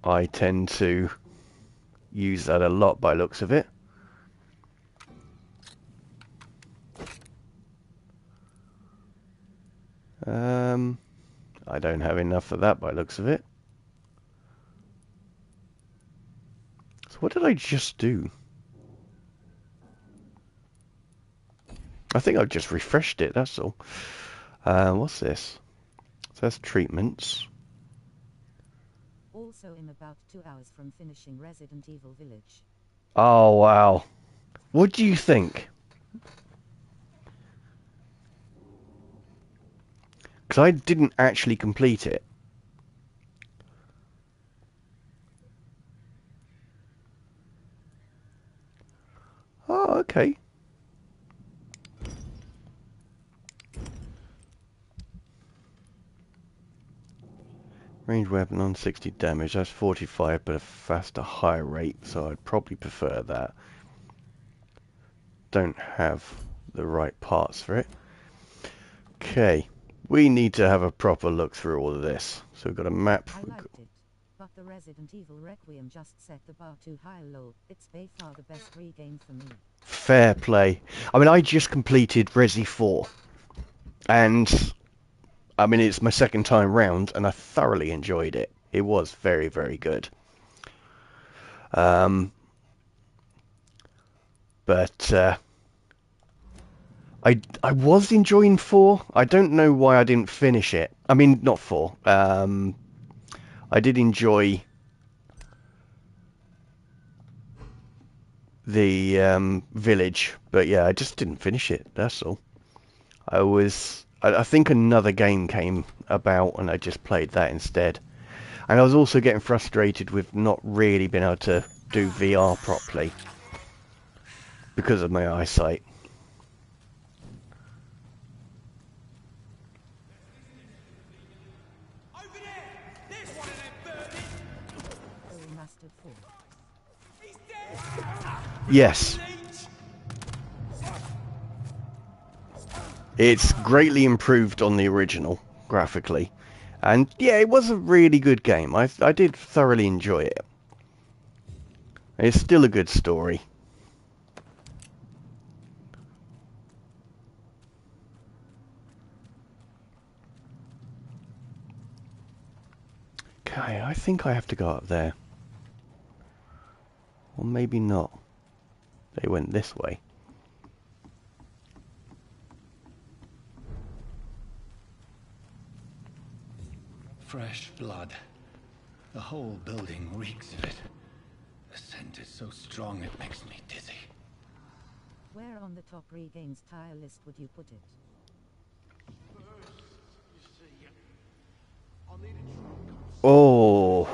I tend to use that a lot by looks of it. I don't have enough of that by looks of it. So what did I just do? I think I've just refreshed it, that's all. What's this? So that's treatments. Also in about 2 hours from finishing Resident Evil Village. Oh, wow. What do you think? Because I didn't actually complete it. Oh, okay. Range weapon on 60 damage. That's 45, but a faster, higher rate, so I'd probably prefer that. Don't have the right parts for it. Okay. We need to have a proper look through all of this. So we've got a map. I liked it, but the Resident Evil Requiem just set the bar too high low. It's by far the best re-game for me. Fair play. I mean, I just completed Resi 4. And, I mean, it's my second time round, and I thoroughly enjoyed it. It was very, very good. But I was enjoying 4. I don't know why I didn't finish it. I mean, not 4. I did enjoy the village, but yeah, I just didn't finish it. That's all. I think another game came about, and I just played that instead. And I was also getting frustrated with not really being able to do VR properly because of my eyesight. Yes. It's greatly improved on the original, graphically. And yeah, it was a really good game. I did thoroughly enjoy it. It's still a good story. Okay, I think I have to go up there. Or maybe not. They went this way. Fresh blood. The whole building reeks of it. The scent is so strong it makes me dizzy. Where on the top regains tile list would you put it? Oh.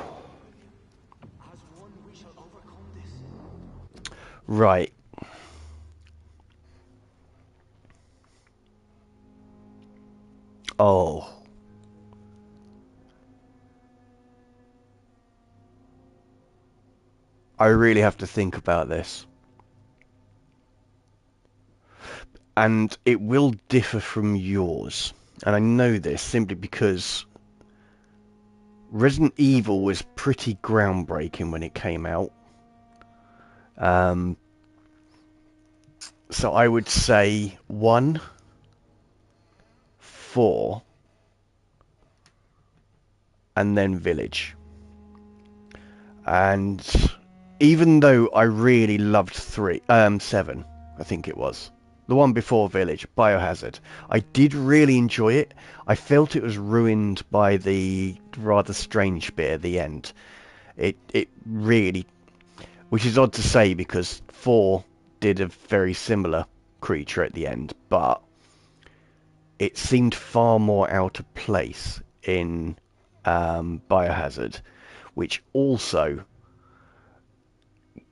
Right. Oh. I really have to think about this. And it will differ from yours. And I know this simply because Resident Evil was pretty groundbreaking when it came out. So I would say 1, 4, and then Village. And even though I really loved 7, I think it was, the one before Village, Biohazard, I did really enjoy it. I felt it was ruined by the rather strange bit at the end. It really, which is odd to say because 4 did a very similar creature at the end, but it seemed far more out of place in Biohazard, which also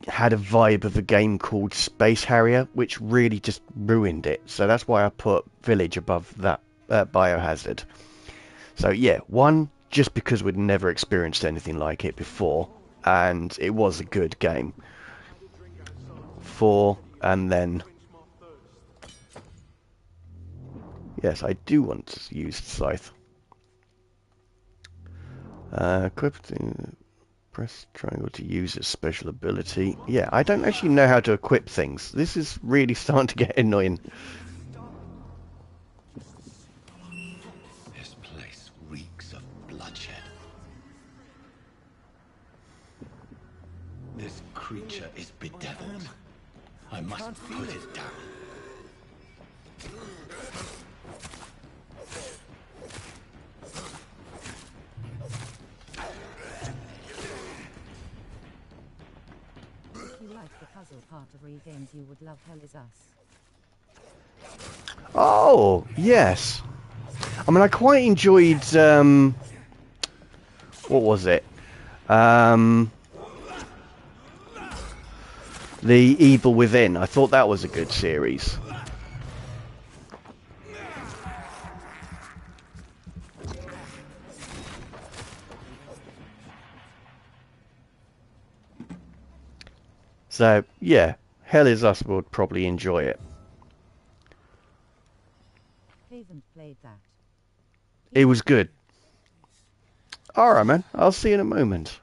had a vibe of a game called Space Harrier, which really just ruined it. So that's why I put Village above that Biohazard. So yeah, 1, just because we'd never experienced anything like it before, and it was a good game. 4, and then... Yes, I do want to use Scythe. Equipped... Press triangle to use its special ability. Yeah, I don't actually know how to equip things. This is really starting to get annoying. This place reeks of bloodshed. This creature is bedeviled. I must put it down. If you like the puzzle part of Regames, you would love Hell Is Us. Oh, yes. I mean, I quite enjoyed, what was it? The Evil Within. I thought that was a good series. So, yeah, Hell Is Us would probably enjoy it. Haven't played that. It was good. Alright, man. I'll see you in a moment.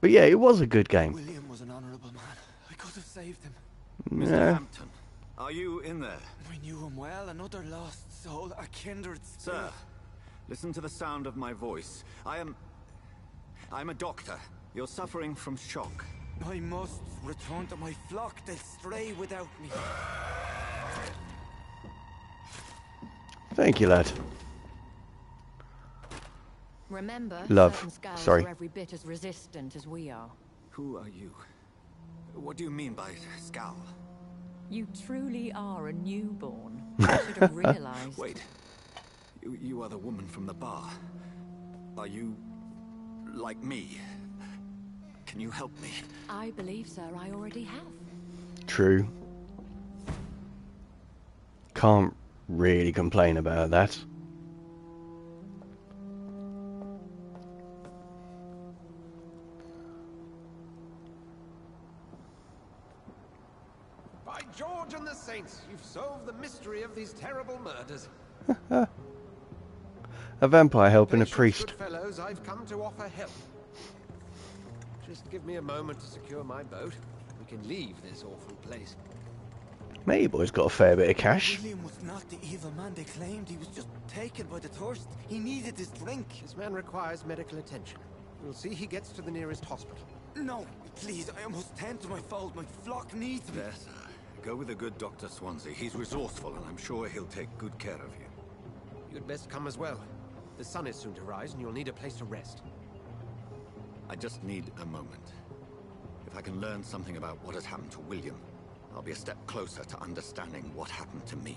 But yeah, it was a good game. William was an honourable man. I could have saved him. Mr. Hampton, are you in there? We knew him well, another lost soul, a kindred spirit. Sir, listen to the sound of my voice. I'm a doctor. You're suffering from shock. I must return to my flock. They'll stray without me. Thank you, lad. Remember, Love. certain scouts Sorry. are every bit as resistant as we are. Who are you? What do you mean by scowl? You truly are a newborn. I should have realized. Wait. You are the woman from the bar. Are you like me? Can you help me? I believe, sir, I already have. True. Can't really complain about that. By George and the Saints! saints! You've solved the mystery of these terrible murders. A vampire helping a Patience, priest. good fellows, I've come to offer help. Just give me a moment to secure my boat. We can leave this awful place. Matey boy's got a fair bit of cash. William was not the evil man they claimed. He was just taken by the thirst. He needed his drink. This man requires medical attention. We'll see he gets to the nearest hospital. No, please, I almost tend to my fold. My flock needs me. There, sir. Go with the good Dr. Swansea. He's resourceful, and I'm sure he'll take good care of you. You'd best come as well. The sun is soon to rise, and you'll need a place to rest. I just need a moment. If I can learn something about what has happened to William, I'll be a step closer to understanding what happened to me.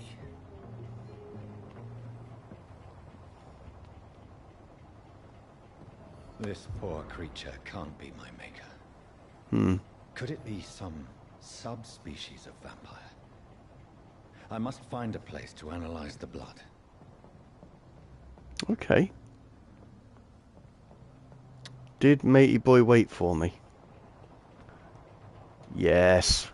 This poor creature can't be my maker. Could it be some subspecies of vampire? I must find a place to analyze the blood. Okay. Did Matey boy wait for me? Yes.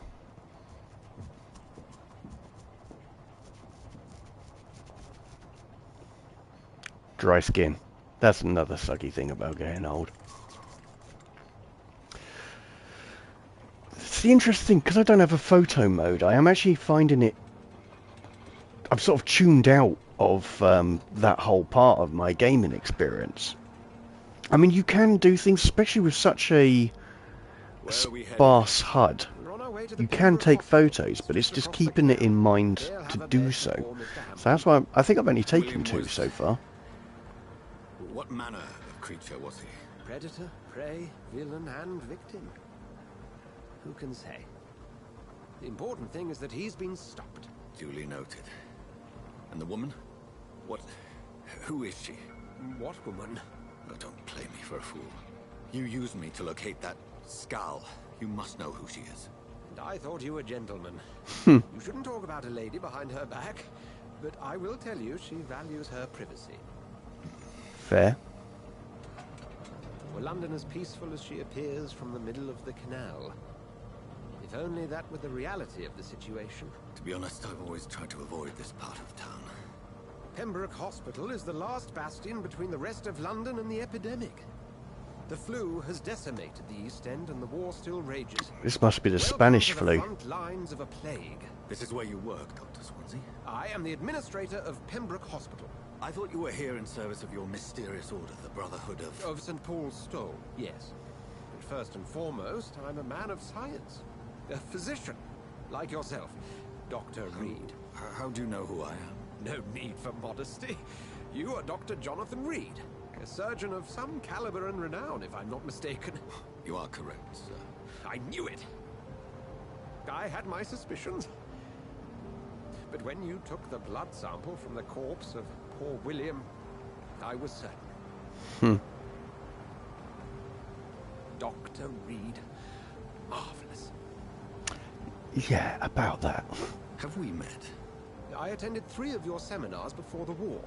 Dry skin. That's another sucky thing about getting old. It's the interesting, because I don't have a photo mode, I am actually finding it... I'm sort of tuned out of that whole part of my gaming experience. I mean, you can do things, especially with such a sparse HUD. You can take photos, but it's just keeping it in mind to do so. So that's why I think I've only taken 2 so far. What manner of creature was he? Predator, prey, villain, and victim. Who can say? The important thing is that he's been stopped. Duly noted. And the woman? What... who is she? What woman? Oh, don't play me for a fool. You used me to locate that skull. You must know who she is. And I thought you a gentleman. You shouldn't talk about a lady behind her back, but I will tell you she values her privacy. Fair. Were London as peaceful as she appears from the middle of the canal? If only that were the reality of the situation. To be honest, I've always tried to avoid this part of town. Pembroke Hospital is the last bastion between the rest of London and the epidemic. The flu has decimated the East End and the war still rages. This must be the Spanish flu. The front lines of a plague. This is where you work, Dr. Swansea? I am the administrator of Pembroke Hospital. I thought you were here in service of your mysterious order, the Brotherhood of... Of St. Paul's Stole, yes. But first and foremost, I'm a man of science. A physician, like yourself, Dr. Reed. How do you know who I am? No need for modesty. You are Dr. Jonathan Reed, a surgeon of some caliber and renown, if I'm not mistaken. You are correct, sir. I knew it. I had my suspicions. But when you took the blood sample from the corpse of poor William, I was certain. Dr. Reed. Marvelous. Yeah, about that. Have we met? I attended 3 of your seminars before the war.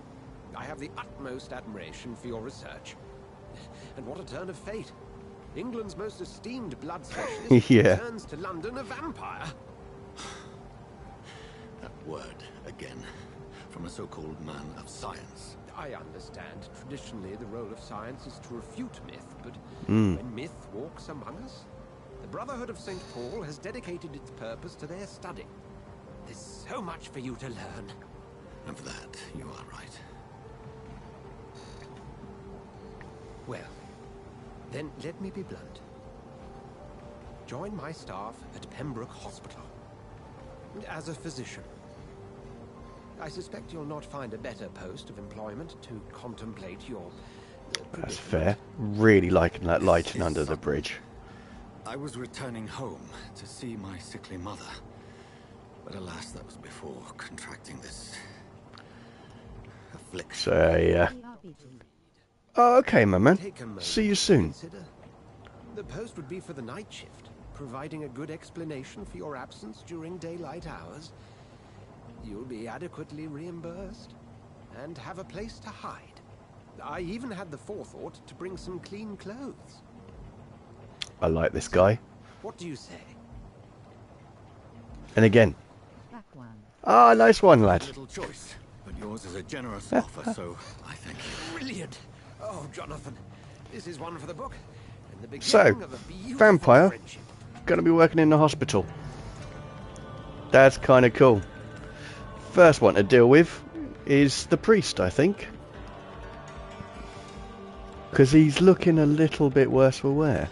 I have the utmost admiration for your research. And what a turn of fate. England's most esteemed blood specialist returns to London a vampire. That word, again, from a so-called man of science. I understand. Traditionally, the role of science is to refute myth, but when myth walks among us, the Brotherhood of St. Paul has dedicated its purpose to their study. There's so much for you to learn. And for that, you are right. Well, then let me be blunt. Join my staff at Pembroke Hospital. As a physician. I suspect you'll not find a better post of employment to contemplate your... That's fair. Really liking that lighting under the bridge. I was returning home to see my sickly mother. But alas, that was before contracting this affliction. So, yeah. Oh, okay, my man. See you soon. The post would be for the night shift, providing a good explanation for your absence during daylight hours. You'll be adequately reimbursed and have a place to hide. I even had the forethought to bring some clean clothes. I like this guy. What do you say? And again, Ah, nice one, lad. Little choice, but yours is a generous offer, so I thank you. Brilliant. Oh, Jonathan, this is one for the book. And the beginning So, of a beautiful Vampyr, friendship. gonna be working in the hospital. That's kind of cool. First one to deal with is the priest, I think. Because he's looking a little bit worse for wear.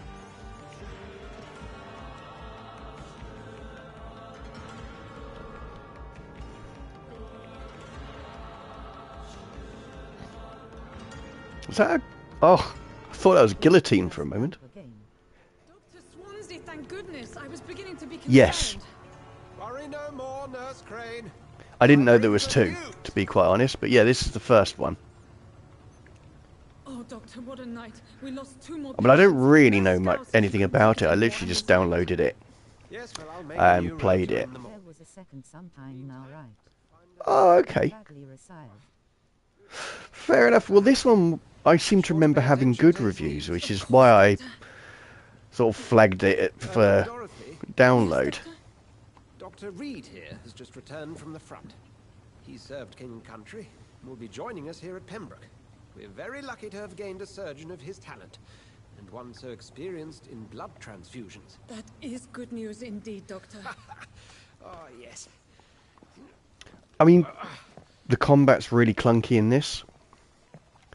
Was that a... Oh, I thought that was guillotine for a moment. Dr. Swansea, thank goodness. I was beginning to be concerned. Yes. Worry no more, Nurse Crane. I didn't know there was two, to be quite honest, but yeah, this is the first one. Oh, Doctor, what a night. We lost 2 more. I mean, I don't really know anything about it. I literally just downloaded it and played it. There was a second sometime now, right? Oh, okay. Fair enough. Well, this one, I seem to remember having good reviews, which is why I sort of flagged it for download. Dr. Reed here has just returned from the front. He served King and Country and will be joining us here at Pembroke. We're very lucky to have gained a surgeon of his talent, and one so experienced in blood transfusions. That is good news indeed, Doctor. Oh, yes. I mean, the combat's really clunky in this.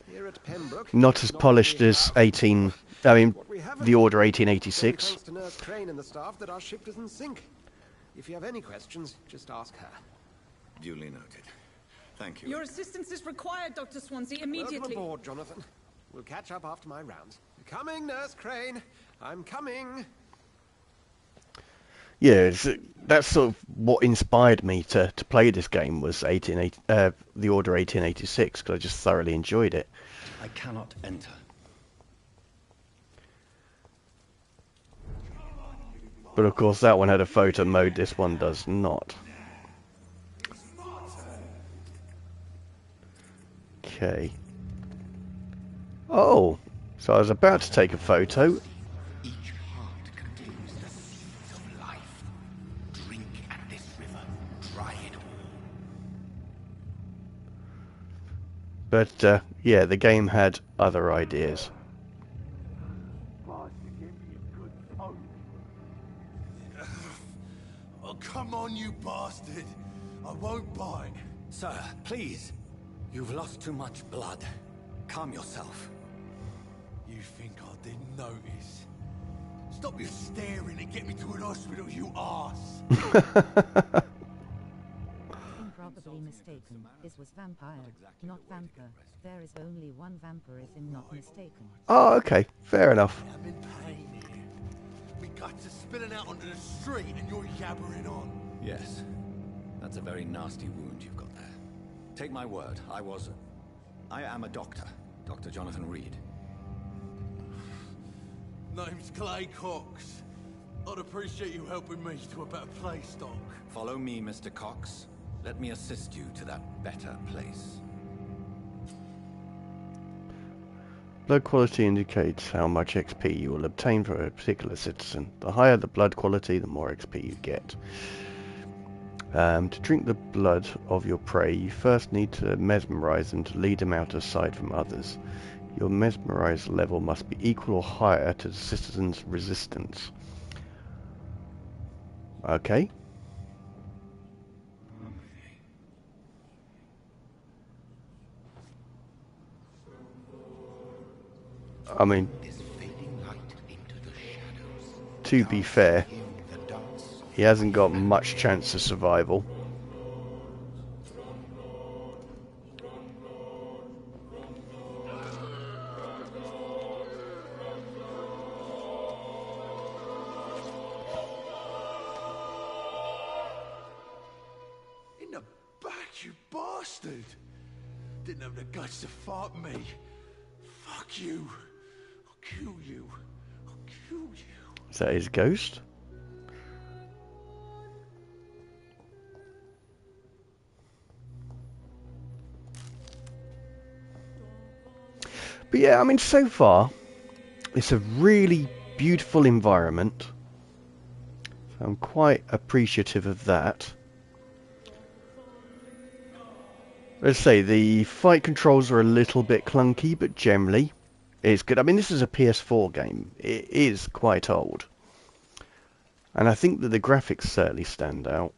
Here at Pembroke, not as polished as the Order 1886. Thanks to Nurse Crane and the staff that our ship doesn't sink. If you have any questions, just ask her. Duly noted. Thank you. Your assistance is required, Dr. Swansea, immediately. Welcome aboard, Jonathan. We'll catch up after my rounds. Coming, Nurse Crane. I'm coming. Yeah, that's sort of what inspired me to play this game was the Order 1886, because I just thoroughly enjoyed it. I cannot enter. But of course that one had a photo mode, this one does not. Okay. Oh, so I was about to take a photo. Each heart contains the seeds of life. Drink at this river, try it all. But yeah, the game had other ideas. Oh, come on, you bastard. I won't bite. Sir, please. You've lost too much blood. Calm yourself. You think I didn't notice? Stop your staring and get me to an hospital, you arse. Probably mistaken. This was Vampyr, not Vampyr. There is only one Vampyr if I'm not mistaken. Oh, okay. Fair enough. I'm in pain here. My guts are spilling out onto the street and you're yabbering on. Yes. That's a very nasty wound you've got there. Take my word, I am a doctor. Dr. Jonathan Reed. Name's Clay Cox. I'd appreciate you helping me to a better place, Doc. Follow me, Mr. Cox. Let me assist you to that better place. Blood quality indicates how much XP you will obtain for a particular citizen. The higher the blood quality, the more XP you get. To drink the blood of your prey, you first need to mesmerize them to lead them out of sight from others. Your mesmerize level must be equal or higher to the citizen's resistance. Okay. I mean, to be fair, he hasn't got much chance of survival. In the back, you bastard! Didn't have the guts to fuck me. Fuck you. I'll kill you. I'll kill you. Is that his ghost? But yeah, I mean, so far, it's a really beautiful environment. So I'm quite appreciative of that. Let's say the fight controls are a little bit clunky, but generally it's good. I mean, this is a PS4 game. It is quite old. And I think that the graphics certainly stand up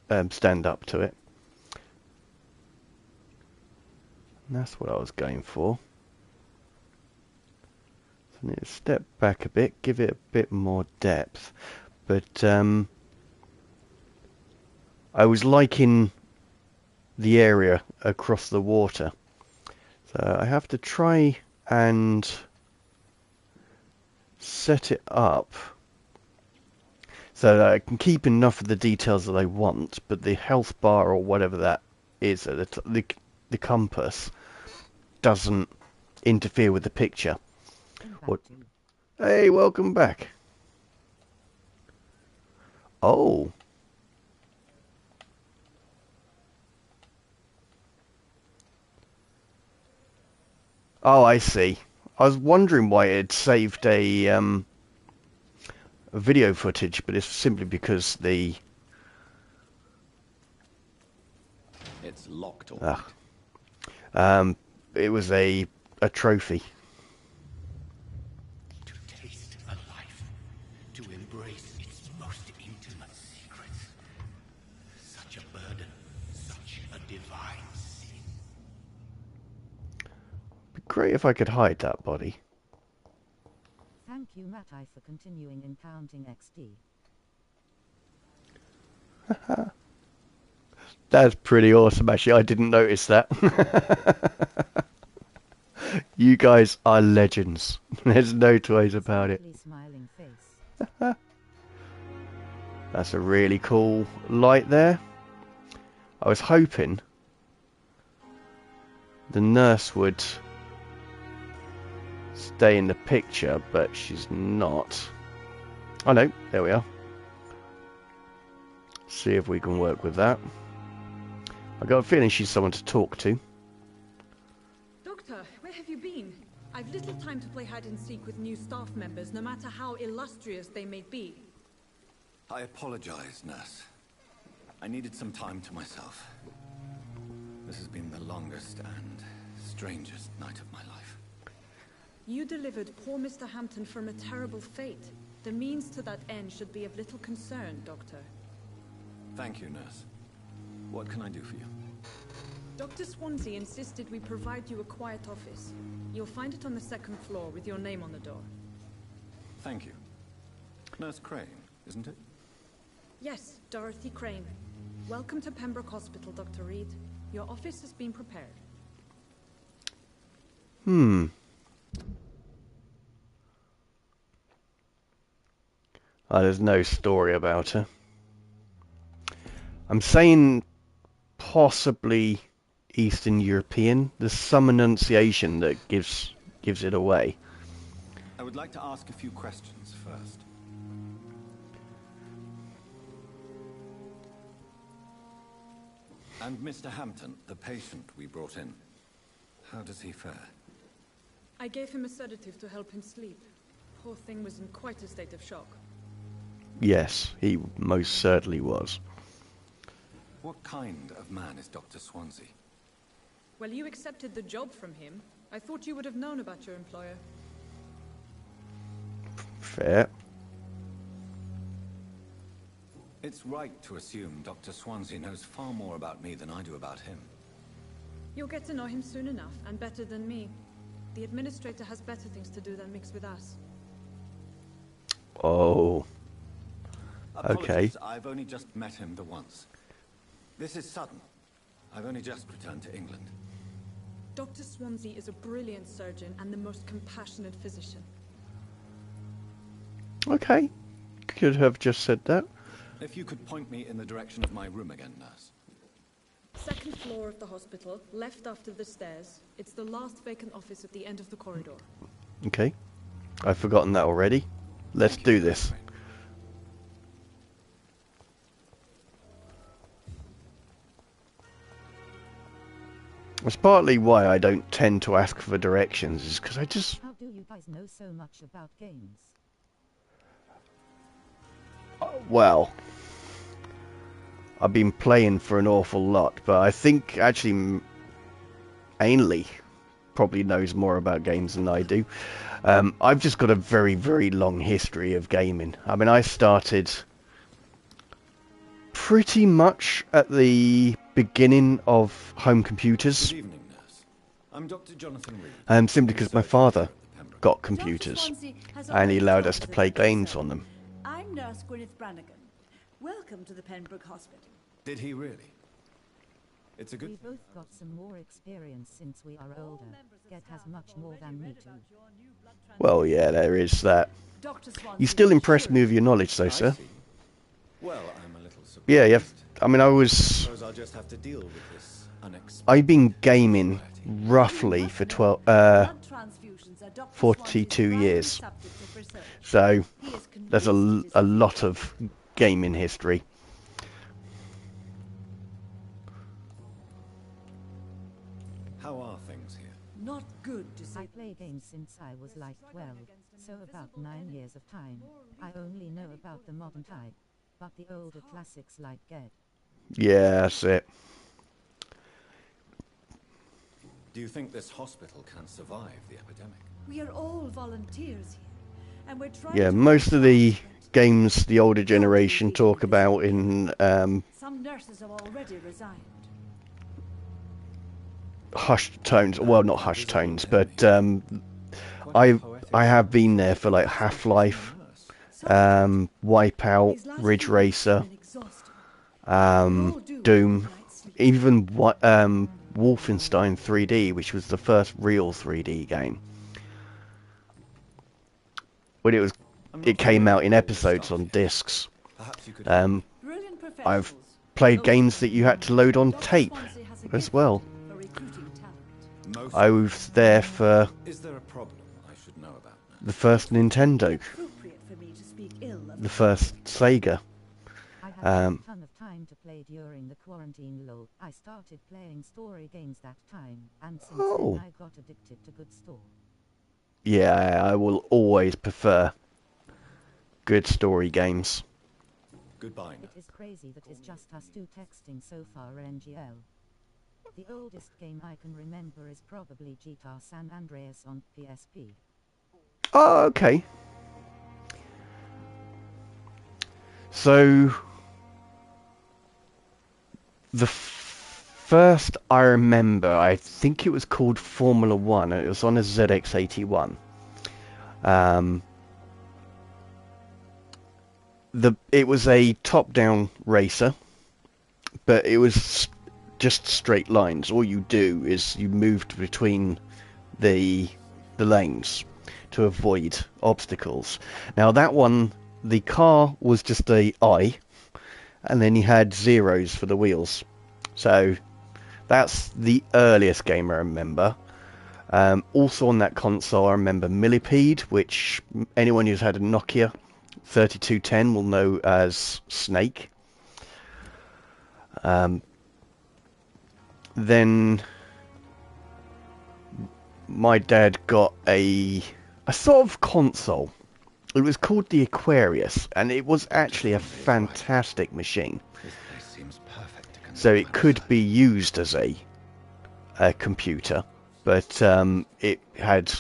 to it. And that's what I was going for. So I need to step back a bit, give it a bit more depth. But I was liking the area across the water. So I have to try and set it up so that I can keep enough of the details that I want, but the health bar or whatever that is, the compass, doesn't interfere with the picture. What? Hey, welcome back. Oh. Oh, I see. I was wondering why it saved a video footage, but it's simply because the... It's locked all right. It was a trophy. To taste a life, to embrace its most intimate secrets. Such a burden, such a divine sin. It'd be great if I could hide that body. Thank you, Mattai, for continuing in counting XD. That's pretty awesome, actually. I didn't notice that. You guys are legends. There's no two ways about it. Smiling face. That's a really cool light there. I was hoping the nurse would stay in the picture, but she's not. Oh no, there we are. See if we can work with that. I got a feeling she's someone to talk to. Doctor, where have you been? I've little time to play hide and seek with new staff members, no matter how illustrious they may be. I apologize, nurse. I needed some time to myself. This has been the longest and strangest night of my life. You delivered poor Mr. Hampton from a terrible fate. The means to that end should be of little concern, Doctor. Thank you, nurse. What can I do for you? Dr. Swansea insisted we provide you a quiet office. You'll find it on the second floor with your name on the door. Thank you. Nurse Crane, isn't it? Yes, Dorothy Crane. Welcome to Pembroke Hospital, Dr. Reed. Your office has been prepared. Oh, there's no story about her. I'm saying possibly Eastern European. There's some enunciation that gives it away. I would like to ask a few questions first. And Mr. Hampton, the patient we brought in, how does he fare? I gave him a sedative to help him sleep. Poor thing was in quite a state of shock. Yes, he most certainly was. What kind of man is Dr. Swansea? Well, you accepted the job from him. I thought you would have known about your employer. Fair. It's right to assume Dr. Swansea knows far more about me than I do about him. You'll get to know him soon enough, and better than me. The administrator has better things to do than mix with us. Oh. Apologies, Okay. I've only just met him the once. This is sudden. I've only just returned to England. Dr. Swansea is a brilliant surgeon and the most compassionate physician. Okay. Could have just said that. If you could point me in the direction of my room again, nurse. Second floor of the hospital, left after the stairs. It's the last vacant office at the end of the corridor. Okay. I've forgotten that already. Let's do this. It's partly why I don't tend to ask for directions, is because I just... How do you guys know so much about games? Well, I've been playing for an awful lot, but I think actually Ainley probably knows more about games than I do. I've just got a very, very long history of gaming. I mean, I started pretty much at the beginning of home computers. Good evening, nurse. I'm Dr. Jonathan Reed. Simply because my father got computers and he allowed us to play games on them. I'm Nurse Gwyneth Brannigan. Welcome to the Pembroke Hospital. Did he really? It's a good. We both got some more experience since we are older. Get has much more than me too. Well, yeah, there is that. You still impress me with your knowledge, though, sir. Well, I'm a little surprised. Yeah. I mean, I've been gaming roughly for 42 years. So there's a lot of gaming history. How are things here? Not good to see. I play games since I was like 12, so about 9 years of time. I only know about the modern type, but the older classics like Get. Yeah, that's it. Do you think this hospital can survive the epidemic? We are all volunteers here, and we're trying. Yeah, most of the games the older generation talk about in some nurses have already resigned. hushed tones. Well, not hushed tones, but I have been there for like Half-Life, Wipeout, Ridge Racer, Doom, even Wolfenstein 3D, which was the first real 3D game. When it came out in episodes on discs. I've played games that you had to load on tape as well. I was there for the first Nintendo, the first Sega. I had a ton of time to play during the quarantine lull. I started playing story games that time, and since then I got addicted to good story. Yeah, I will always prefer good story games. Goodbye. It is crazy that it's just us two texting so far, NGL. The oldest game I can remember is probably GTA San Andreas on PSP. Oh, okay. So the first I remember, I think it was called Formula 1. It was on a ZX81. It was a top-down racer, but it was just straight lines. All you do is you moved between the lanes to avoid obstacles. Now that one, the car was just a I, and then you had zeros for the wheels. So that's the earliest game I remember. Also on that console, I remember Millipede, which anyone who's had a Nokia 3210 will know as Snake. Then my dad got a sort of console. It was called the Aquarius, and it was actually a fantastic machine. So it could be used as a computer, but it had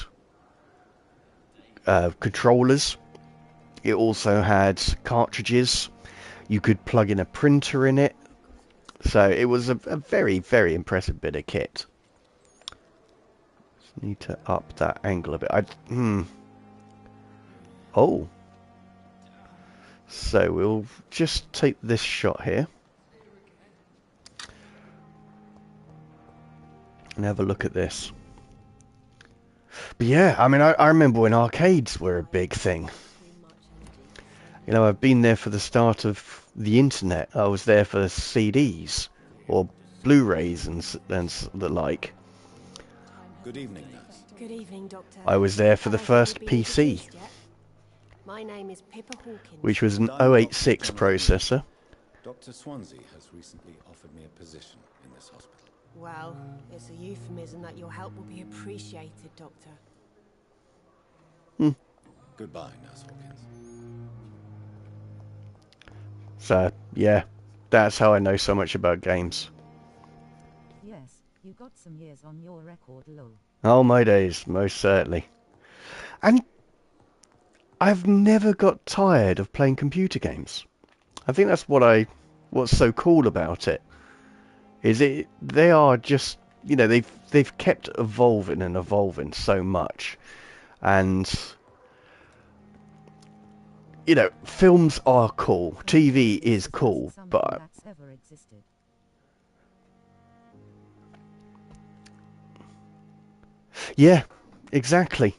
controllers. It also had cartridges. You could plug in a printer in it. So it was a very, very impressive bit of kit. Just need to up that angle a bit. Oh. So we'll just take this shot here. And have a look at this. But yeah, I mean, I remember when arcades were a big thing. You know, I've been there for the start of the internet. I was there for CDs or Blu-rays and the like. Good evening, nurse. Good evening, Doctor. I was there for the first PC, My name is Pippa Hawkins. which was an 086 processor. Dr. Swansea has recently offered me a position in this hospital. Well, it's a euphemism that your help will be appreciated, Doctor. Goodbye, Nurse Hawkins. So, yeah, That's how I know so much about games. Yes, you got some years on your record, lol. Oh my days, most certainly. And I've never got tired of playing computer games. I think that's what's so cool about it. They are just, you know, they've kept evolving and evolving so much. And you know, films are cool, TV is cool, but yeah, exactly.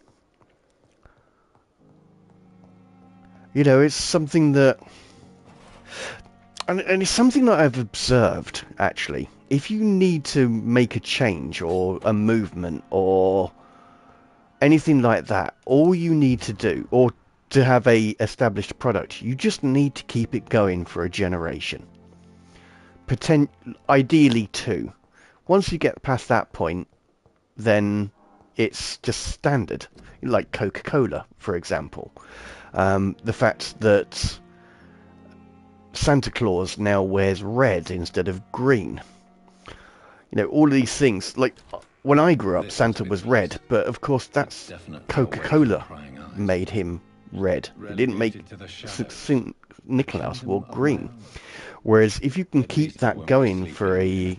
You know, it's something that, and it's something that I've observed, actually. If you need to make a change or a movement or anything like that, all you need to do, or to have a established product, you just need to keep it going for a generation. Ideally two. Once you get past that point, then it's just standard. Like Coca-Cola, for example. The fact that Santa Claus now wears red instead of green. You know, all of these things. Like, when I grew up, Santa was red, but of course that's Coca-Cola made him red. It didn't make St. Nicholas wore green. Whereas if you can keep that going for a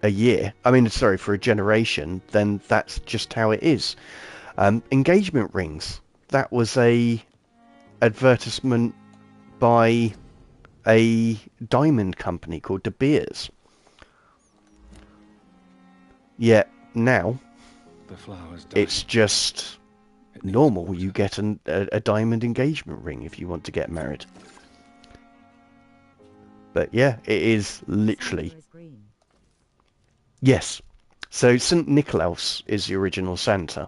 year, for a generation, then that's just how it is. Engagement rings. That was a advertisement by a diamond company called De Beers. Yet now, it's just normal. You get a diamond engagement ring if you want to get married. But yeah, it is literally... Yes. So St. Nicholas is the original Santa.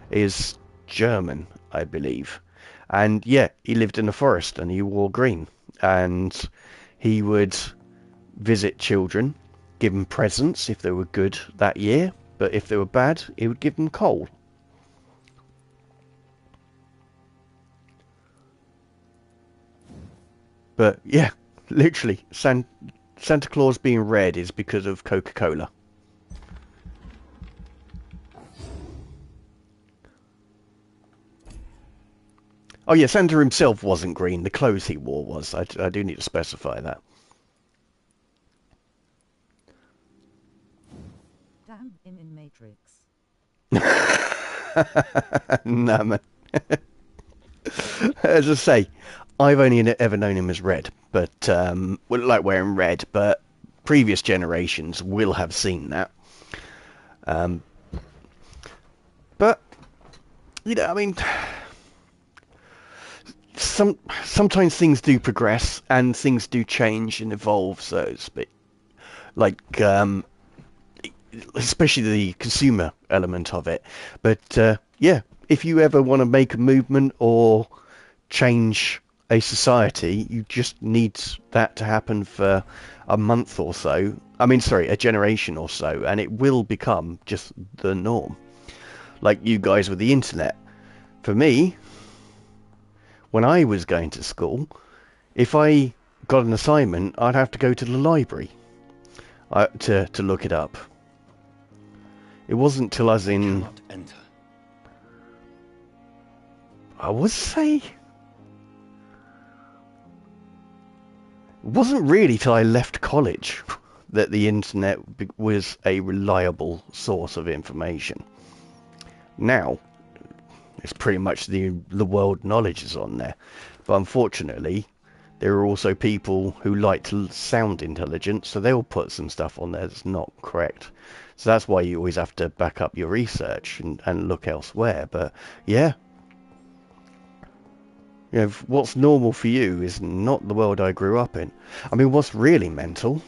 Is German, I believe. And yeah, he lived in the forest and he wore green. And he would visit children, give them presents if they were good that year. But if they were bad, he would give them coal. But yeah, literally, Santa Claus being red is because of Coca-Cola. Oh yeah, Santa himself wasn't green. The clothes he wore was. I do need to specify that. Damn him in Matrix. Nah, man. As I say, I've only ever known him as red, but like wearing red. But previous generations will have seen that. But you know, I mean, sometimes things do progress and things do change and evolve, so to speak. Like, especially the consumer element of it. But yeah, if you ever want to make a movement or change a society, you just need that to happen for a month or so. A generation or so, and it will become just the norm. Like you guys with the internet. For me, when I was going to school, if I got an assignment, I'd have to go to the library to look it up. It wasn't till I was in... I would say... It wasn't really till I left college that the internet was a reliable source of information. Now, it's pretty much the world knowledge is on there. But unfortunately, there are also people who like to sound intelligent, so they'll put some stuff on there that's not correct. So that's why you always have to back up your research and look elsewhere. But yeah, you know, what's normal for you is not the world I grew up in. I mean, what's really mental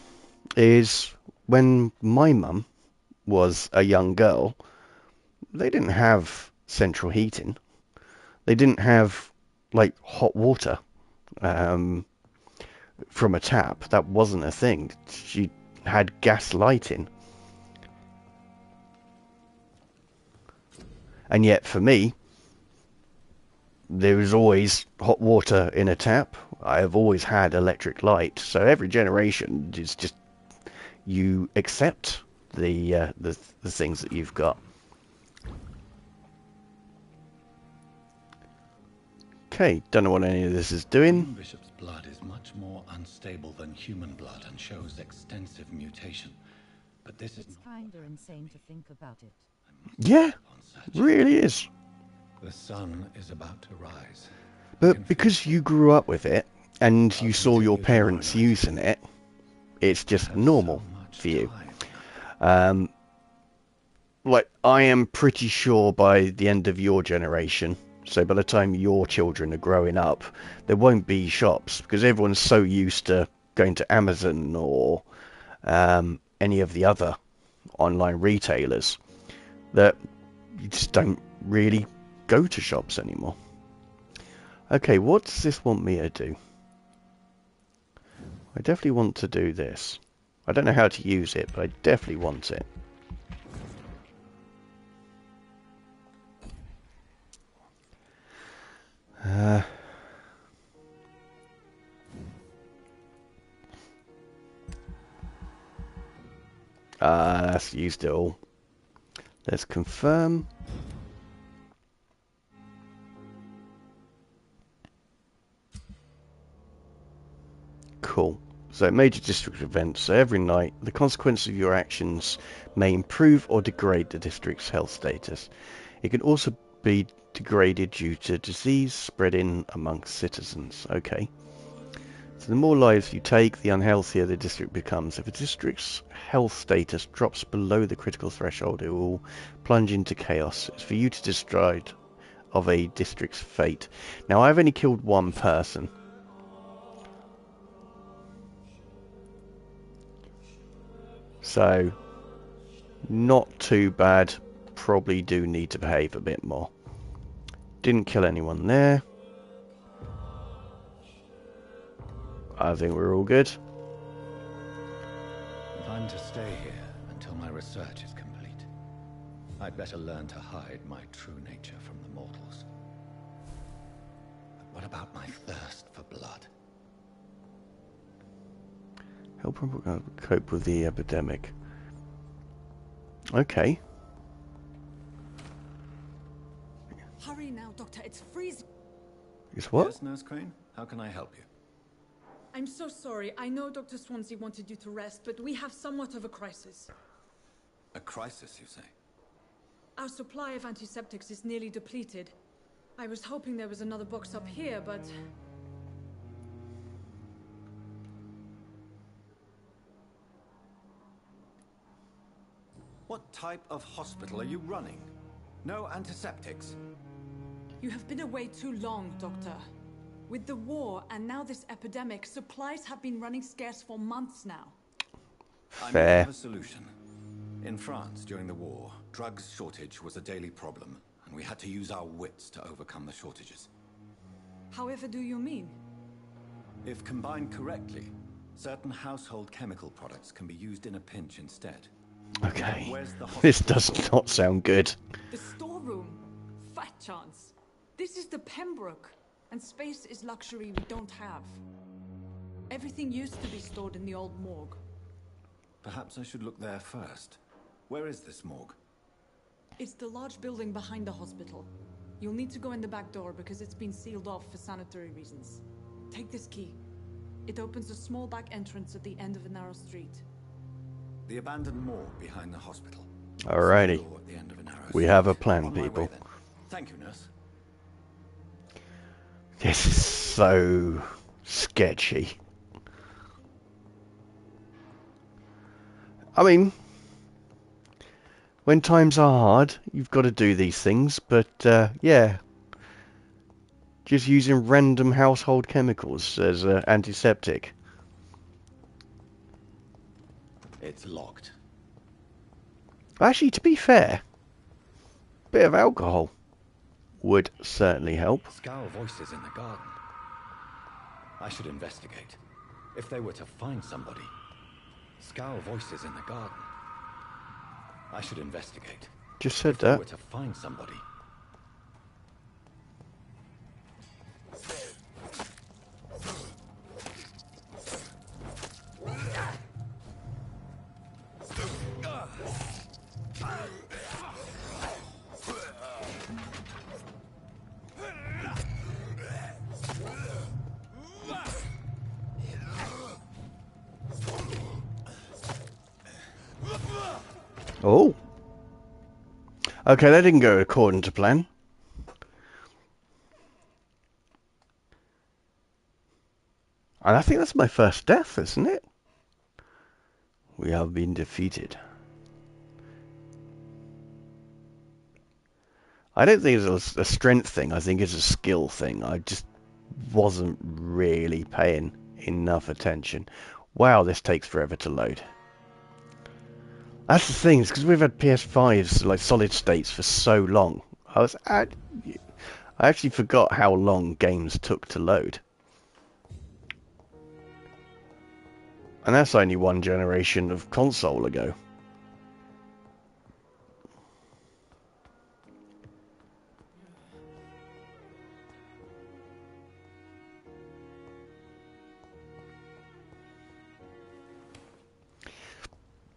is when my mum was a young girl, they didn't have central heating. They didn't have, like, hot water from a tap. That wasn't a thing. She had gas lighting. And yet, for me, there is always hot water in a tap. I have always had electric light. So every generation is just, you accept the things that you've got. Okay, don't know what any of this is doing. Bishop's blood is much more unstable than human blood and shows extensive mutation. But this is kinda insane to think about it. Yeah, really is. The sun is about to rise. But because you grew up with it and you saw your parents using it, it's just normal for you. Like, I am pretty sure by the end of your generation, so by the time your children are growing up, there won't be shops because everyone's so used to going to Amazon or any of the other online retailers that you just don't really go to shops anymore. Okay, what does this want me to do? I definitely want to do this. I don't know how to use it, but I definitely want it. That's used it all. Let's confirm. Cool. So major district events. So every night, the consequences of your actions may improve or degrade the district's health status. It can also be degraded due to disease spreading amongst citizens. Okay. So the more lives you take, the unhealthier the district becomes. If a district's health status drops below the critical threshold, it will plunge into chaos. It's for you to decide of a district's fate. Now, I've only killed one person. So, not too bad. Probably do need to behave a bit more. Didn't kill anyone there. I think we're all good. If I'm to stay here until my research is complete, I'd better learn to hide my true nature from the mortals. But what about my thirst for blood? Help cope with the epidemic. Okay. Hurry now, Doctor. It's freezing. It's what? Yes, Nurse Crane? How can I help you? I'm so sorry. I know Dr. Swansea wanted you to rest, but we have somewhat of a crisis. A crisis, you say? Our supply of antiseptics is nearly depleted. I was hoping there was another box up here, but... What type of hospital are you running? No antiseptics? You have been away too long, Doctor. With the war and now this epidemic, supplies have been running scarce for months now. I may have a solution. In France, during the war, drugs shortage was a daily problem, and we had to use our wits to overcome the shortages. However do you mean? If combined correctly, certain household chemical products can be used in a pinch instead. Okay. This does not sound good. The storeroom? Fat chance. This is the Pembroke. And space is luxury we don't have. Everything used to be stored in the old morgue. Perhaps I should look there first. Where is this morgue? It's the large building behind the hospital. You'll need to go in the back door because it's been sealed off for sanitary reasons. Take this key. It opens a small back entrance at the end of a narrow street. The abandoned morgue behind the hospital. Alrighty. We have a plan, people. Thank you, nurse. This is so sketchy. I mean, when times are hard, you've got to do these things, but yeah. Just using random household chemicals as antiseptic. It's locked. Actually, to be fair, a bit of alcohol would certainly help. Scowl voices in the garden. I should investigate. If they were to find somebody. Scowl voices in the garden. I should investigate. Just said if they that. were to find somebody. Oh. Okay, that didn't go according to plan. And I think that's my first death, isn't it? We have been defeated. I don't think it's a strength thing. I think it's a skill thing. I just wasn't really paying enough attention. Wow, this takes forever to load. That's the thing, it's because we've had PS5s, like solid states, for so long. I actually forgot how long games took to load. And that's only one generation of console ago.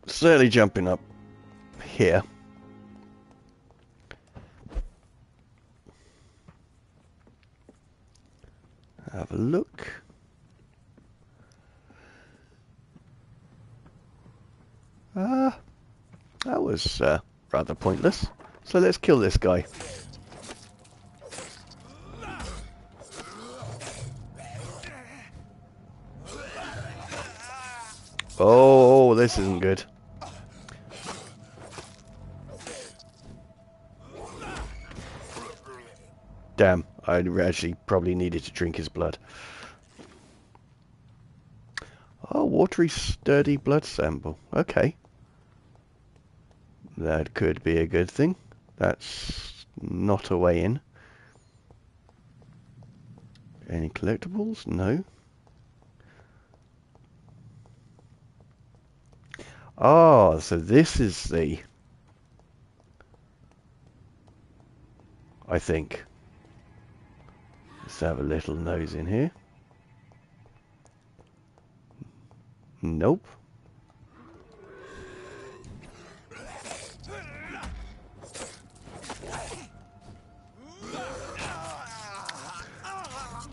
Certainly jumping up here. Have a look. That was rather pointless. So let's kill this guy. Oh, this isn't good. Damn, I actually probably needed to drink his blood. Oh, watery, sturdy blood sample. Okay. That could be a good thing. That's not a way in. Any collectibles? No. Oh, so this is the... I think. Let's have a little nose in here. Nope.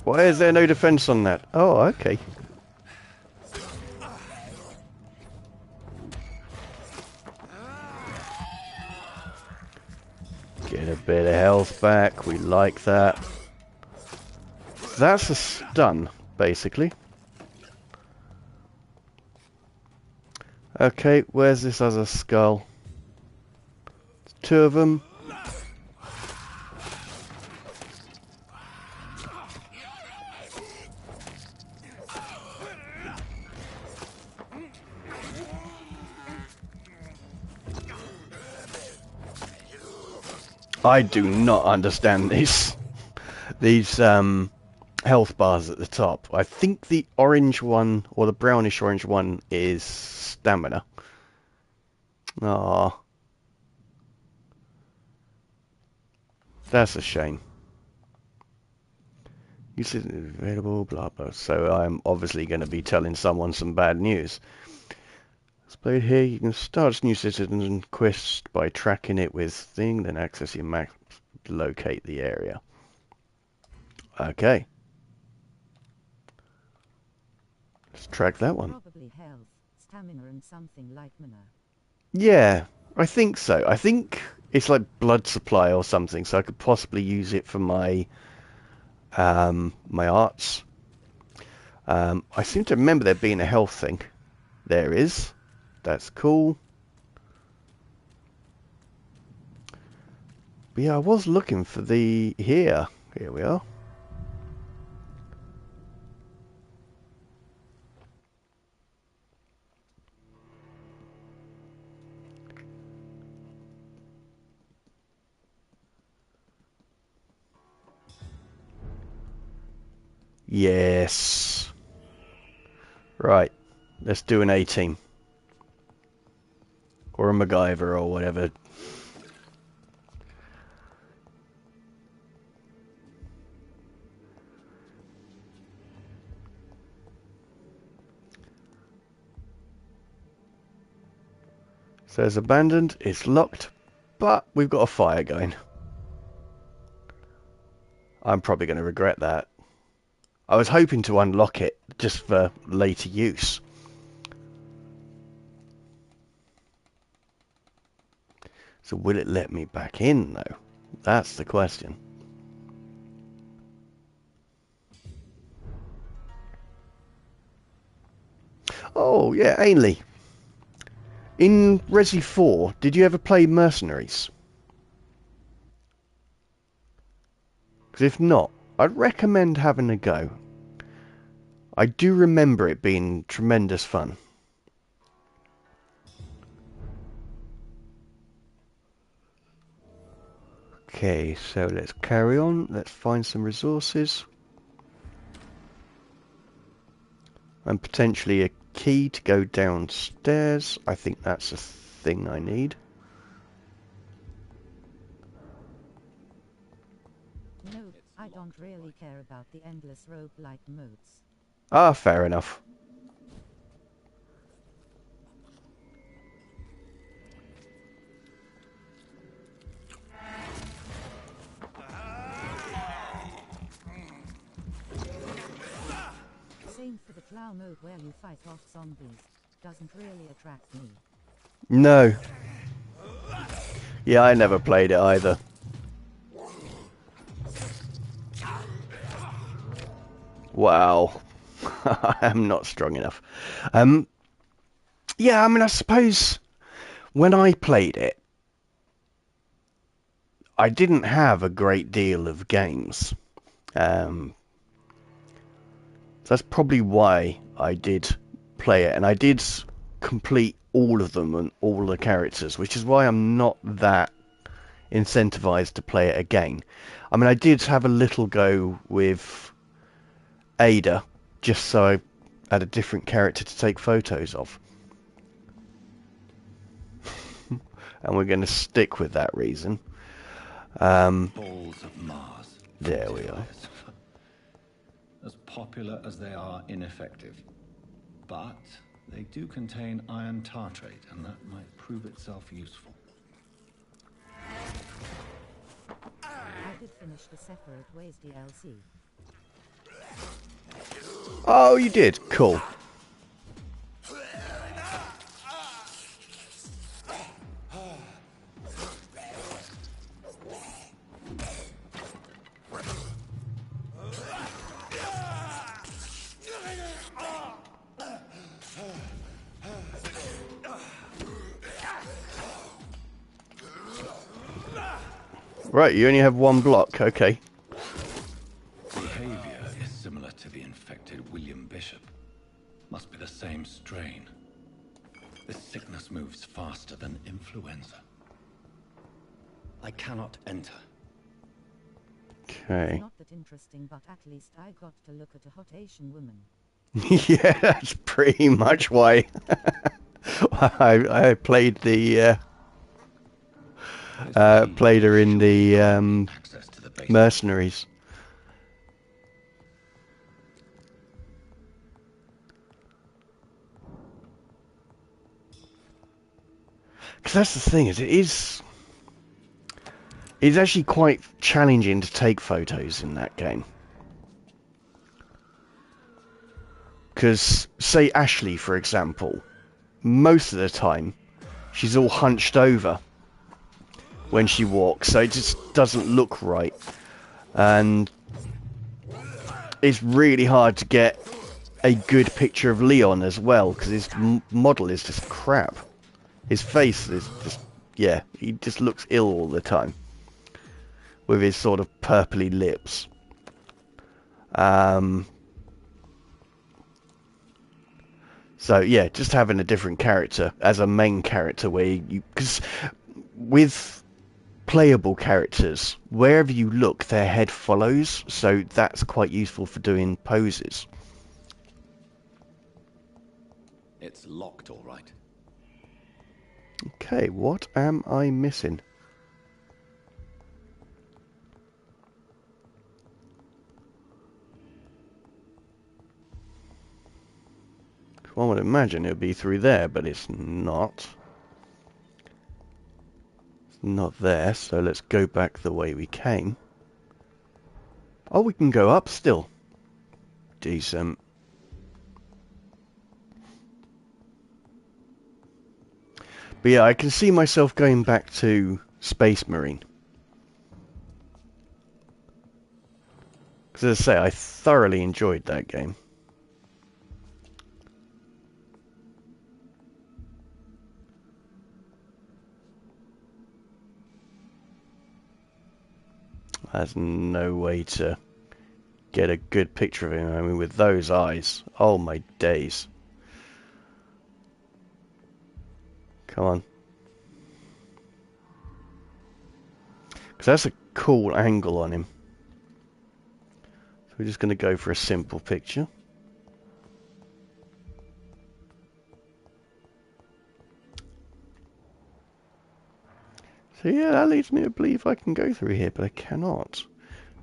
Why is there no defense on that? Oh, okay. Get a bit of health back. We like that. That's a stun, basically. Okay, where's this other skull? Two of them. I do not understand these health bars at the top. I think the orange one, or the brownish orange one, is stamina. Ah, that's a shame. You said available, blah blah. So I'm obviously going to be telling someone some bad news. Displayed here, you can start a new citizen quest by tracking it with thing, then access your map to locate the area. Okay. Let's track that one. Probably health, stamina, and something like mana. Yeah, I think so. I think it's like blood supply or something, so I could possibly use it for my my arts. I seem to remember there being a health thing. There is. That's cool. But yeah, I was looking for the... Here we are. Yes. Right. Let's do an A-team. Or a MacGyver or whatever. Says abandoned. It's locked. But we've got a fire going. I'm probably going to regret that. I was hoping to unlock it just for later use. So will it let me back in, though? That's the question. Oh, yeah, Ainley. In Resi 4, did you ever play Mercenaries? Because if not, I'd recommend having a go. I do remember it being tremendous fun. Okay, so let's carry on. Let's find some resources. And potentially a key to go downstairs. I think that's a thing I need. No, I don't really care about the endless roguelike modes. Ah, fair enough. Same for the plow mode where you fight off zombies. Doesn't really attract me. No. Yeah, I never played it either. Wow. I am not strong enough. Yeah, I mean, I suppose when I played it, I didn't have a great deal of games. So that's probably why I did play it. And I did complete all of them and all the characters, which is why I'm not that incentivized to play it again. I mean, I did have a little go with Ada, just so I had a different character to take photos of. And we're going to stick with that reason. Balls of Mars. There we are. As popular as they are ineffective. But they do contain iron tartrate, and that might prove itself useful. I did finish the Separate Ways DLC. Oh, you did? Cool. Right, you only have one block, okay. Behavior is similar to the infected William Bishop. Must be the same strain. This sickness moves faster than influenza. I cannot enter. Okay. It's not that interesting, but at least I got to look at a hot Asian woman. Yeah, that's pretty much why I played the played her in the Mercenaries. Because that's the thing, is it's actually quite challenging to take photos in that game. Because, say Ashley, for example, most of the time she's all hunched over when she walks, so it just doesn't look right. And it's really hard to get a good picture of Leon as well, because his model is just crap. His face is just, yeah, he just looks ill all the time. With his sort of purpley lips. So yeah, just having a different character as a main character where you... Because with playable characters, wherever you look, their head follows. So that's quite useful for doing poses. It's locked, all right. Okay, what am I missing? One would imagine it would be through there, but it's not. It's not there, so let's go back the way we came. Oh, we can go up still. Decent. But yeah, I can see myself going back to Space Marine. Because as I say, I thoroughly enjoyed that game. There's no way to get a good picture of him. I mean, with those eyes. Oh my days. Come on. Because that's a cool angle on him. So we're just going to go for a simple picture. So yeah, that leads me to believe I can go through here, but I cannot.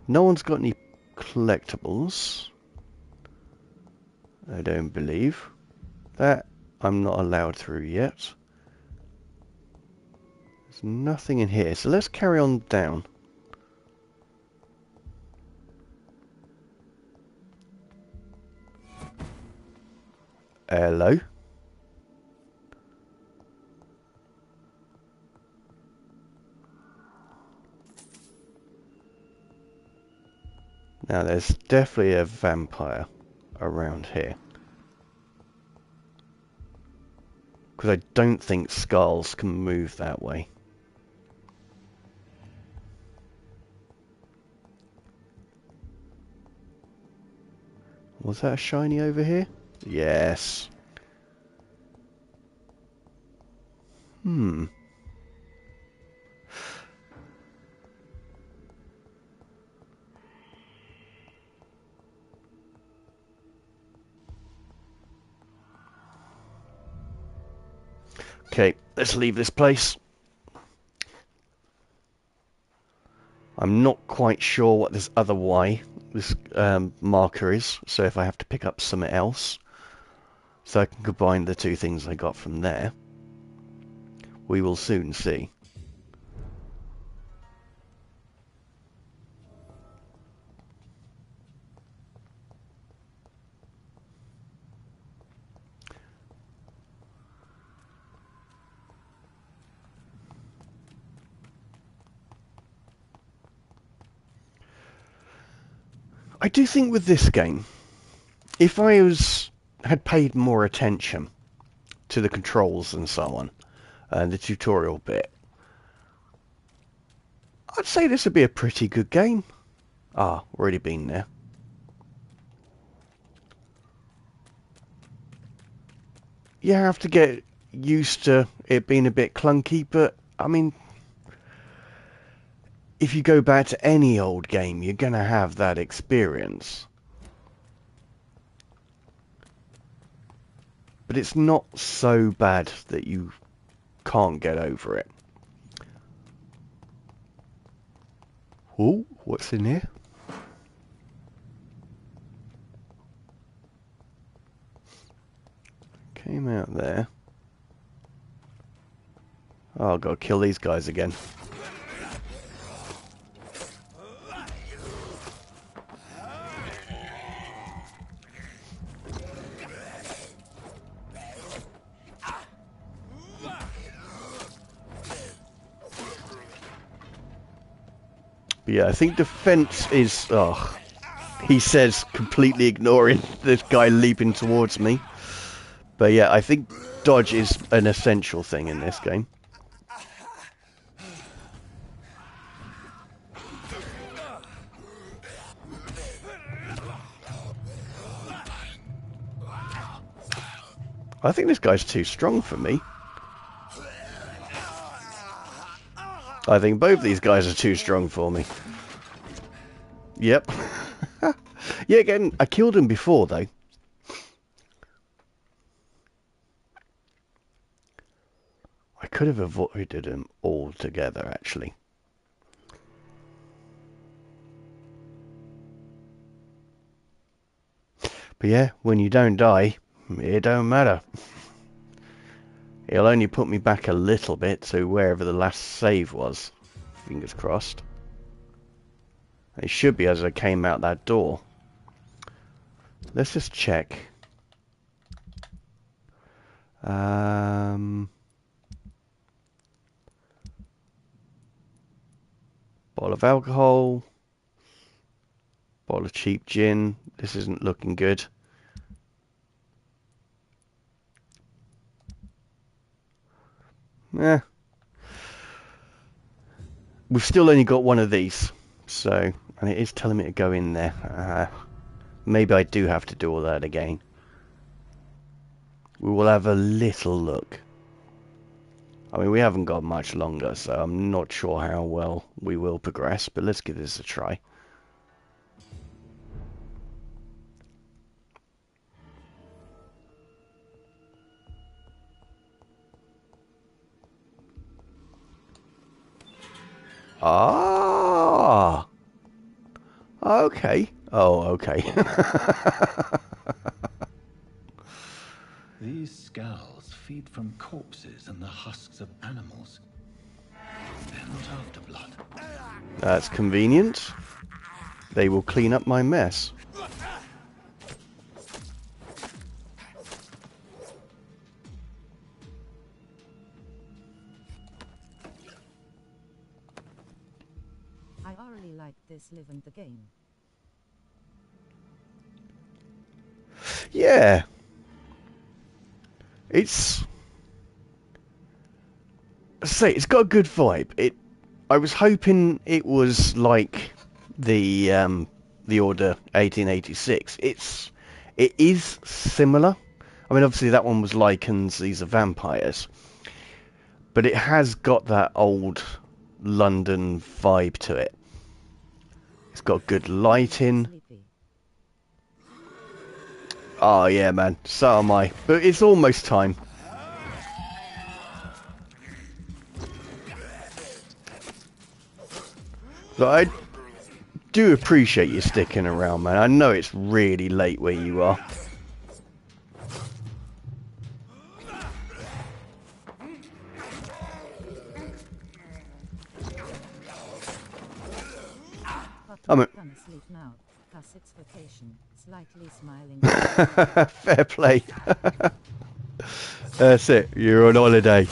No one's got any collectibles. I don't believe. That I'm not allowed through yet. There's nothing in here, so let's carry on down. Hello? Now there's definitely a vampire around here. Because I don't think skulls can move that way. Was that a shiny over here? Yes. Okay, let's leave this place. I'm not quite sure what this other Y, this marker is, so if I have to pick up something else, so I can combine the two things I got from there, we will soon see. I do think with this game, if I had paid more attention to the controls and so on, and the tutorial bit, I'd say this would be a pretty good game. Ah, already been there. You have to get used to it being a bit clunky, but I mean, if you go back to any old game, you're going to have that experience. But it's not so bad that you can't get over it. Oh, what's in here? Came out there. Oh, I've got to kill these guys again. But yeah, I think defense is... Oh, he says, completely ignoring this guy leaping towards me. But yeah, I think dodge is an essential thing in this game. I think this guy's too strong for me. I think both these guys are too strong for me. Yep. Yeah, again, I killed him before, though. I could have avoided him altogether, actually. But yeah, when you don't die, it don't matter. It'll only put me back a little bit to wherever the last save was. Fingers crossed. It should be as I came out that door. Let's just check. Bottle of alcohol. Bottle of cheap gin. This isn't looking good. Yeah. We've still only got one of these. So, and it is telling me to go in there. Maybe I do have to do all that again. We will have a little look. I mean, we haven't got much longer, so I'm not sure how well we will progress, but let's give this a try. Ah! Okay. Oh, okay. These skulls feed from corpses and the husks of animals. They're not after blood. That's convenient. They will clean up my mess. I really like this live in the game. Yeah. It's got a good vibe. I was hoping it was like the Order 1886. It is similar. I mean, obviously that one was Lycans, these are vampires. But it has got that old London vibe to it. It's got good lighting. Oh yeah, man. So am I. But it's almost time. But I do appreciate you sticking around, man. I know it's really late where you are. I'm gonna sleep now. Plus it's vacation. Slightly smiling. Fair play. That's it. You're on holiday.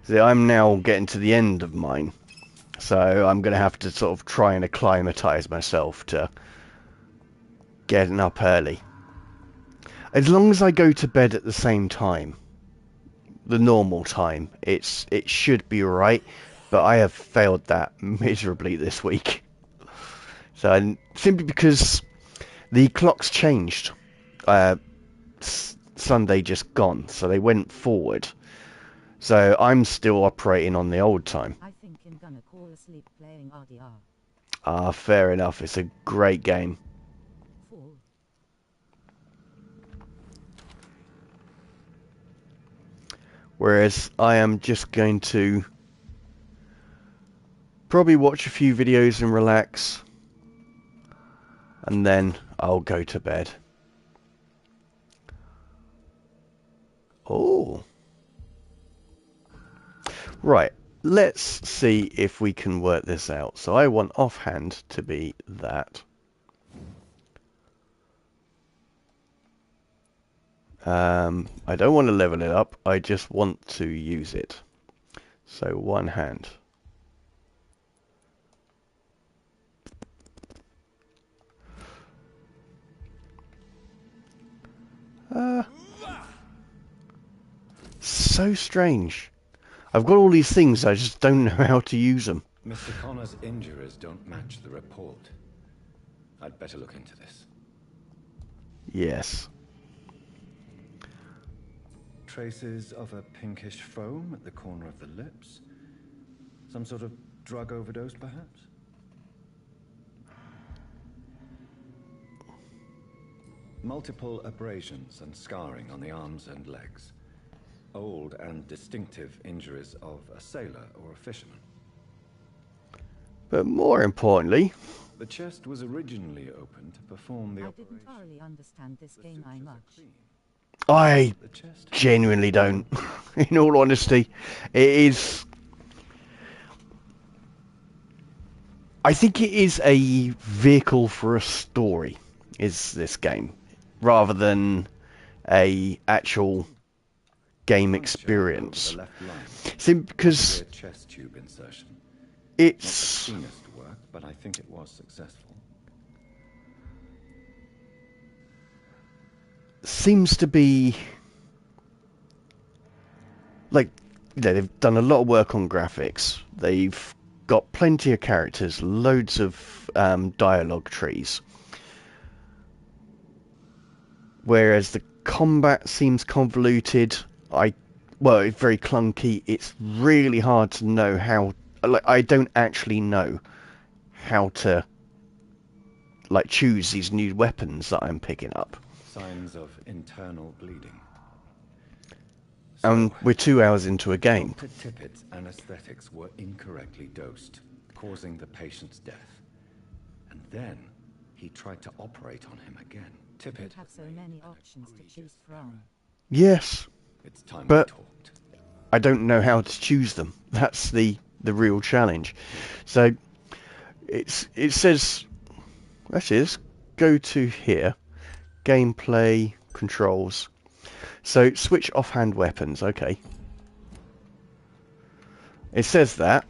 See, I'm now getting to the end of mine, so I'm going to have to sort of try and acclimatise myself to getting up early. As long as I go to bed at the same time, the normal time, it should be alright, but I have failed that miserably this week. So simply because the clocks changed. Sunday just gone, so they went forward. So I'm still operating on the old time. I think I'm gonna call asleep playing RDR. Ah, fair enough. It's a great game. Fool. Whereas I am just going to probably watch a few videos and relax, and then I'll go to bed. Oh. Right, let's see if we can work this out. So I want offhand to be that. I don't want to level it up, I just want to use it. So one hand. So strange. I've got all these things, I just don't know how to use them. Mr. Connor's injuries don't match the report. I'd better look into this. Yes. Traces of a pinkish foam at the corner of the lips. Some sort of drug overdose, perhaps? Multiple abrasions and scarring on the arms and legs. Old and distinctive injuries of a sailor or a fisherman. But more importantly, the chest was originally opened to perform the operation. I didn't thoroughly understand this game much. I genuinely don't. In all honesty, it is. I think it is a vehicle for a story. Is this game, rather than a actual game experience. See, because chest tube insertion. it's Not the cleanest work, but I think it was successful. Seems to be like, you know, they've done a lot of work on graphics. They've got plenty of characters, loads of dialogue trees. Whereas the combat seems convoluted. Well, it's very clunky. It's really hard to know how. Like, I don't actually know how to like choose these new weapons that I'm picking up. Signs of internal bleeding. And we're 2 hours into a game. Dr. Tippett's anesthetics were incorrectly dosed, causing the patient's death. And then he tried to operate on him again. Tippett have so many options to choose from. Yes, it's time but we talked. I don't know how to choose them. That's the real challenge. So it says, that is, go to here, gameplay, controls. So switch offhand weapons, okay. It says that,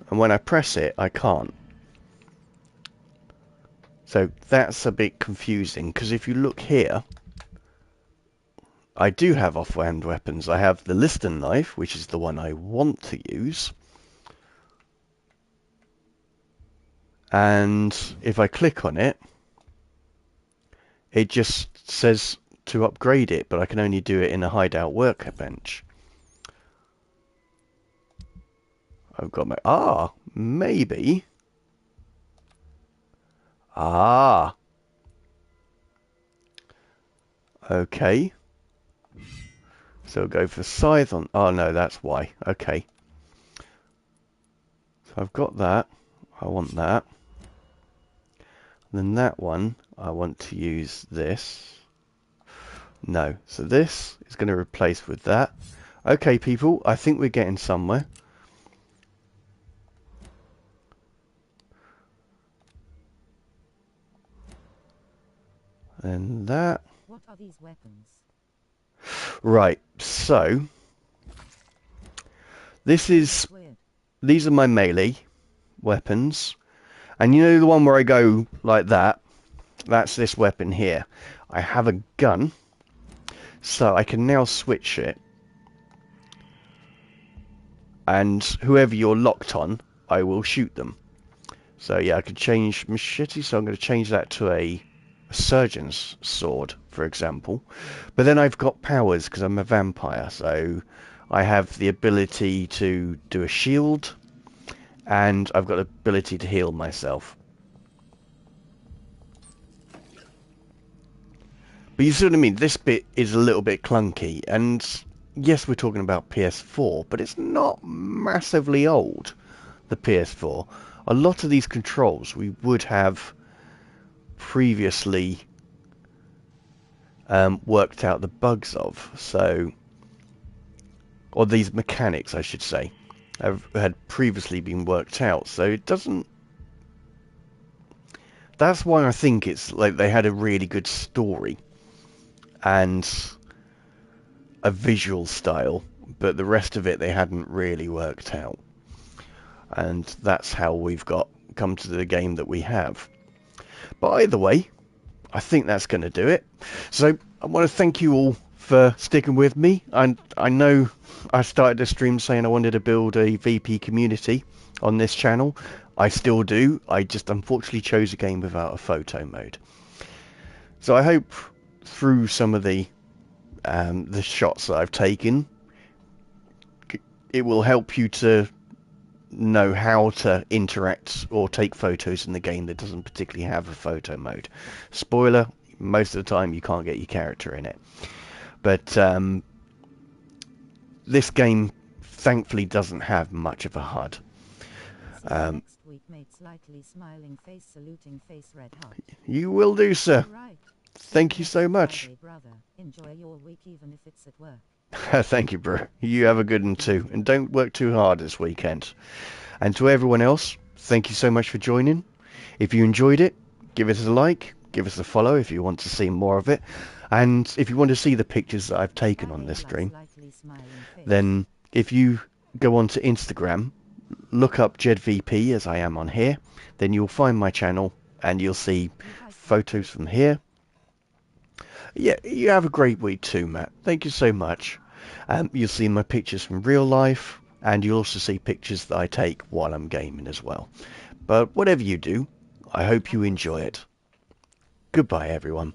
and when I press it, I can't. So that's a bit confusing, because if you look here, I do have offhand weapons. I have the Liston knife, which is the one I want to use. And if I click on it, it just says to upgrade it, but I can only do it in a hideout workbench. I've got my... maybe... okay. So go for scythe on... Oh, no, that's why. Okay. So I've got that. I want that. And then that one, I want to use this. No. So this is going to replace with that. Okay, people. I think we're getting somewhere. And that. What are these weapons? Right, so these are my melee weapons, and you know the one where I go like that, that's this weapon here. I have a gun, so I can now switch it, and whoever you're locked on, I will shoot them. So yeah, I could change machete, so I'm going to change that to a surgeon's sword, for example. But then I've got powers because I'm a vampire, so I have the ability to do a shield, and I've got the ability to heal myself. But you see what I mean? This bit is a little bit clunky, and yes, we're talking about PS4, but it's not massively old, the PS4. A lot of these controls we would have previously worked out the bugs of, so, or these mechanics I should say, had previously been worked out, so it doesn't, that's why I think it's like they had a really good story and a visual style, but the rest of it they hadn't really worked out, and that's how we've come to the game that we have. But either way, I think that's going to do it. So I want to thank you all for sticking with me. And I know I started the stream saying I wanted to build a VP community on this channel. I still do. I just unfortunately chose a game without a photo mode. So I hope through some of the shots that I've taken, it will help you to know how to interact or take photos in the game that doesn't particularly have a photo mode. Spoiler, most of the time you can't get your character in it. But this game thankfully doesn't have much of a HUD. Next week, mate, slightly smiling face, saluting face, red heart. You will do, sir. Right. Thank you so much. Friday, brother. Enjoy your week even if it's at work. Thank you, bro. You have a good one too. And don't work too hard this weekend. And to everyone else, thank you so much for joining. If you enjoyed it, give us a like, give us a follow if you want to see more of it. And if you want to see the pictures that I've taken on this stream, then if you go onto Instagram, look up JedVP as I am on here, then you'll find my channel and you'll see photos from here. Yeah, you have a great week too, Matt. Thank you so much. You'll see my pictures from real life, and you'll also see pictures that I take while I'm gaming as well. But whatever you do, I hope you enjoy it. Goodbye, everyone.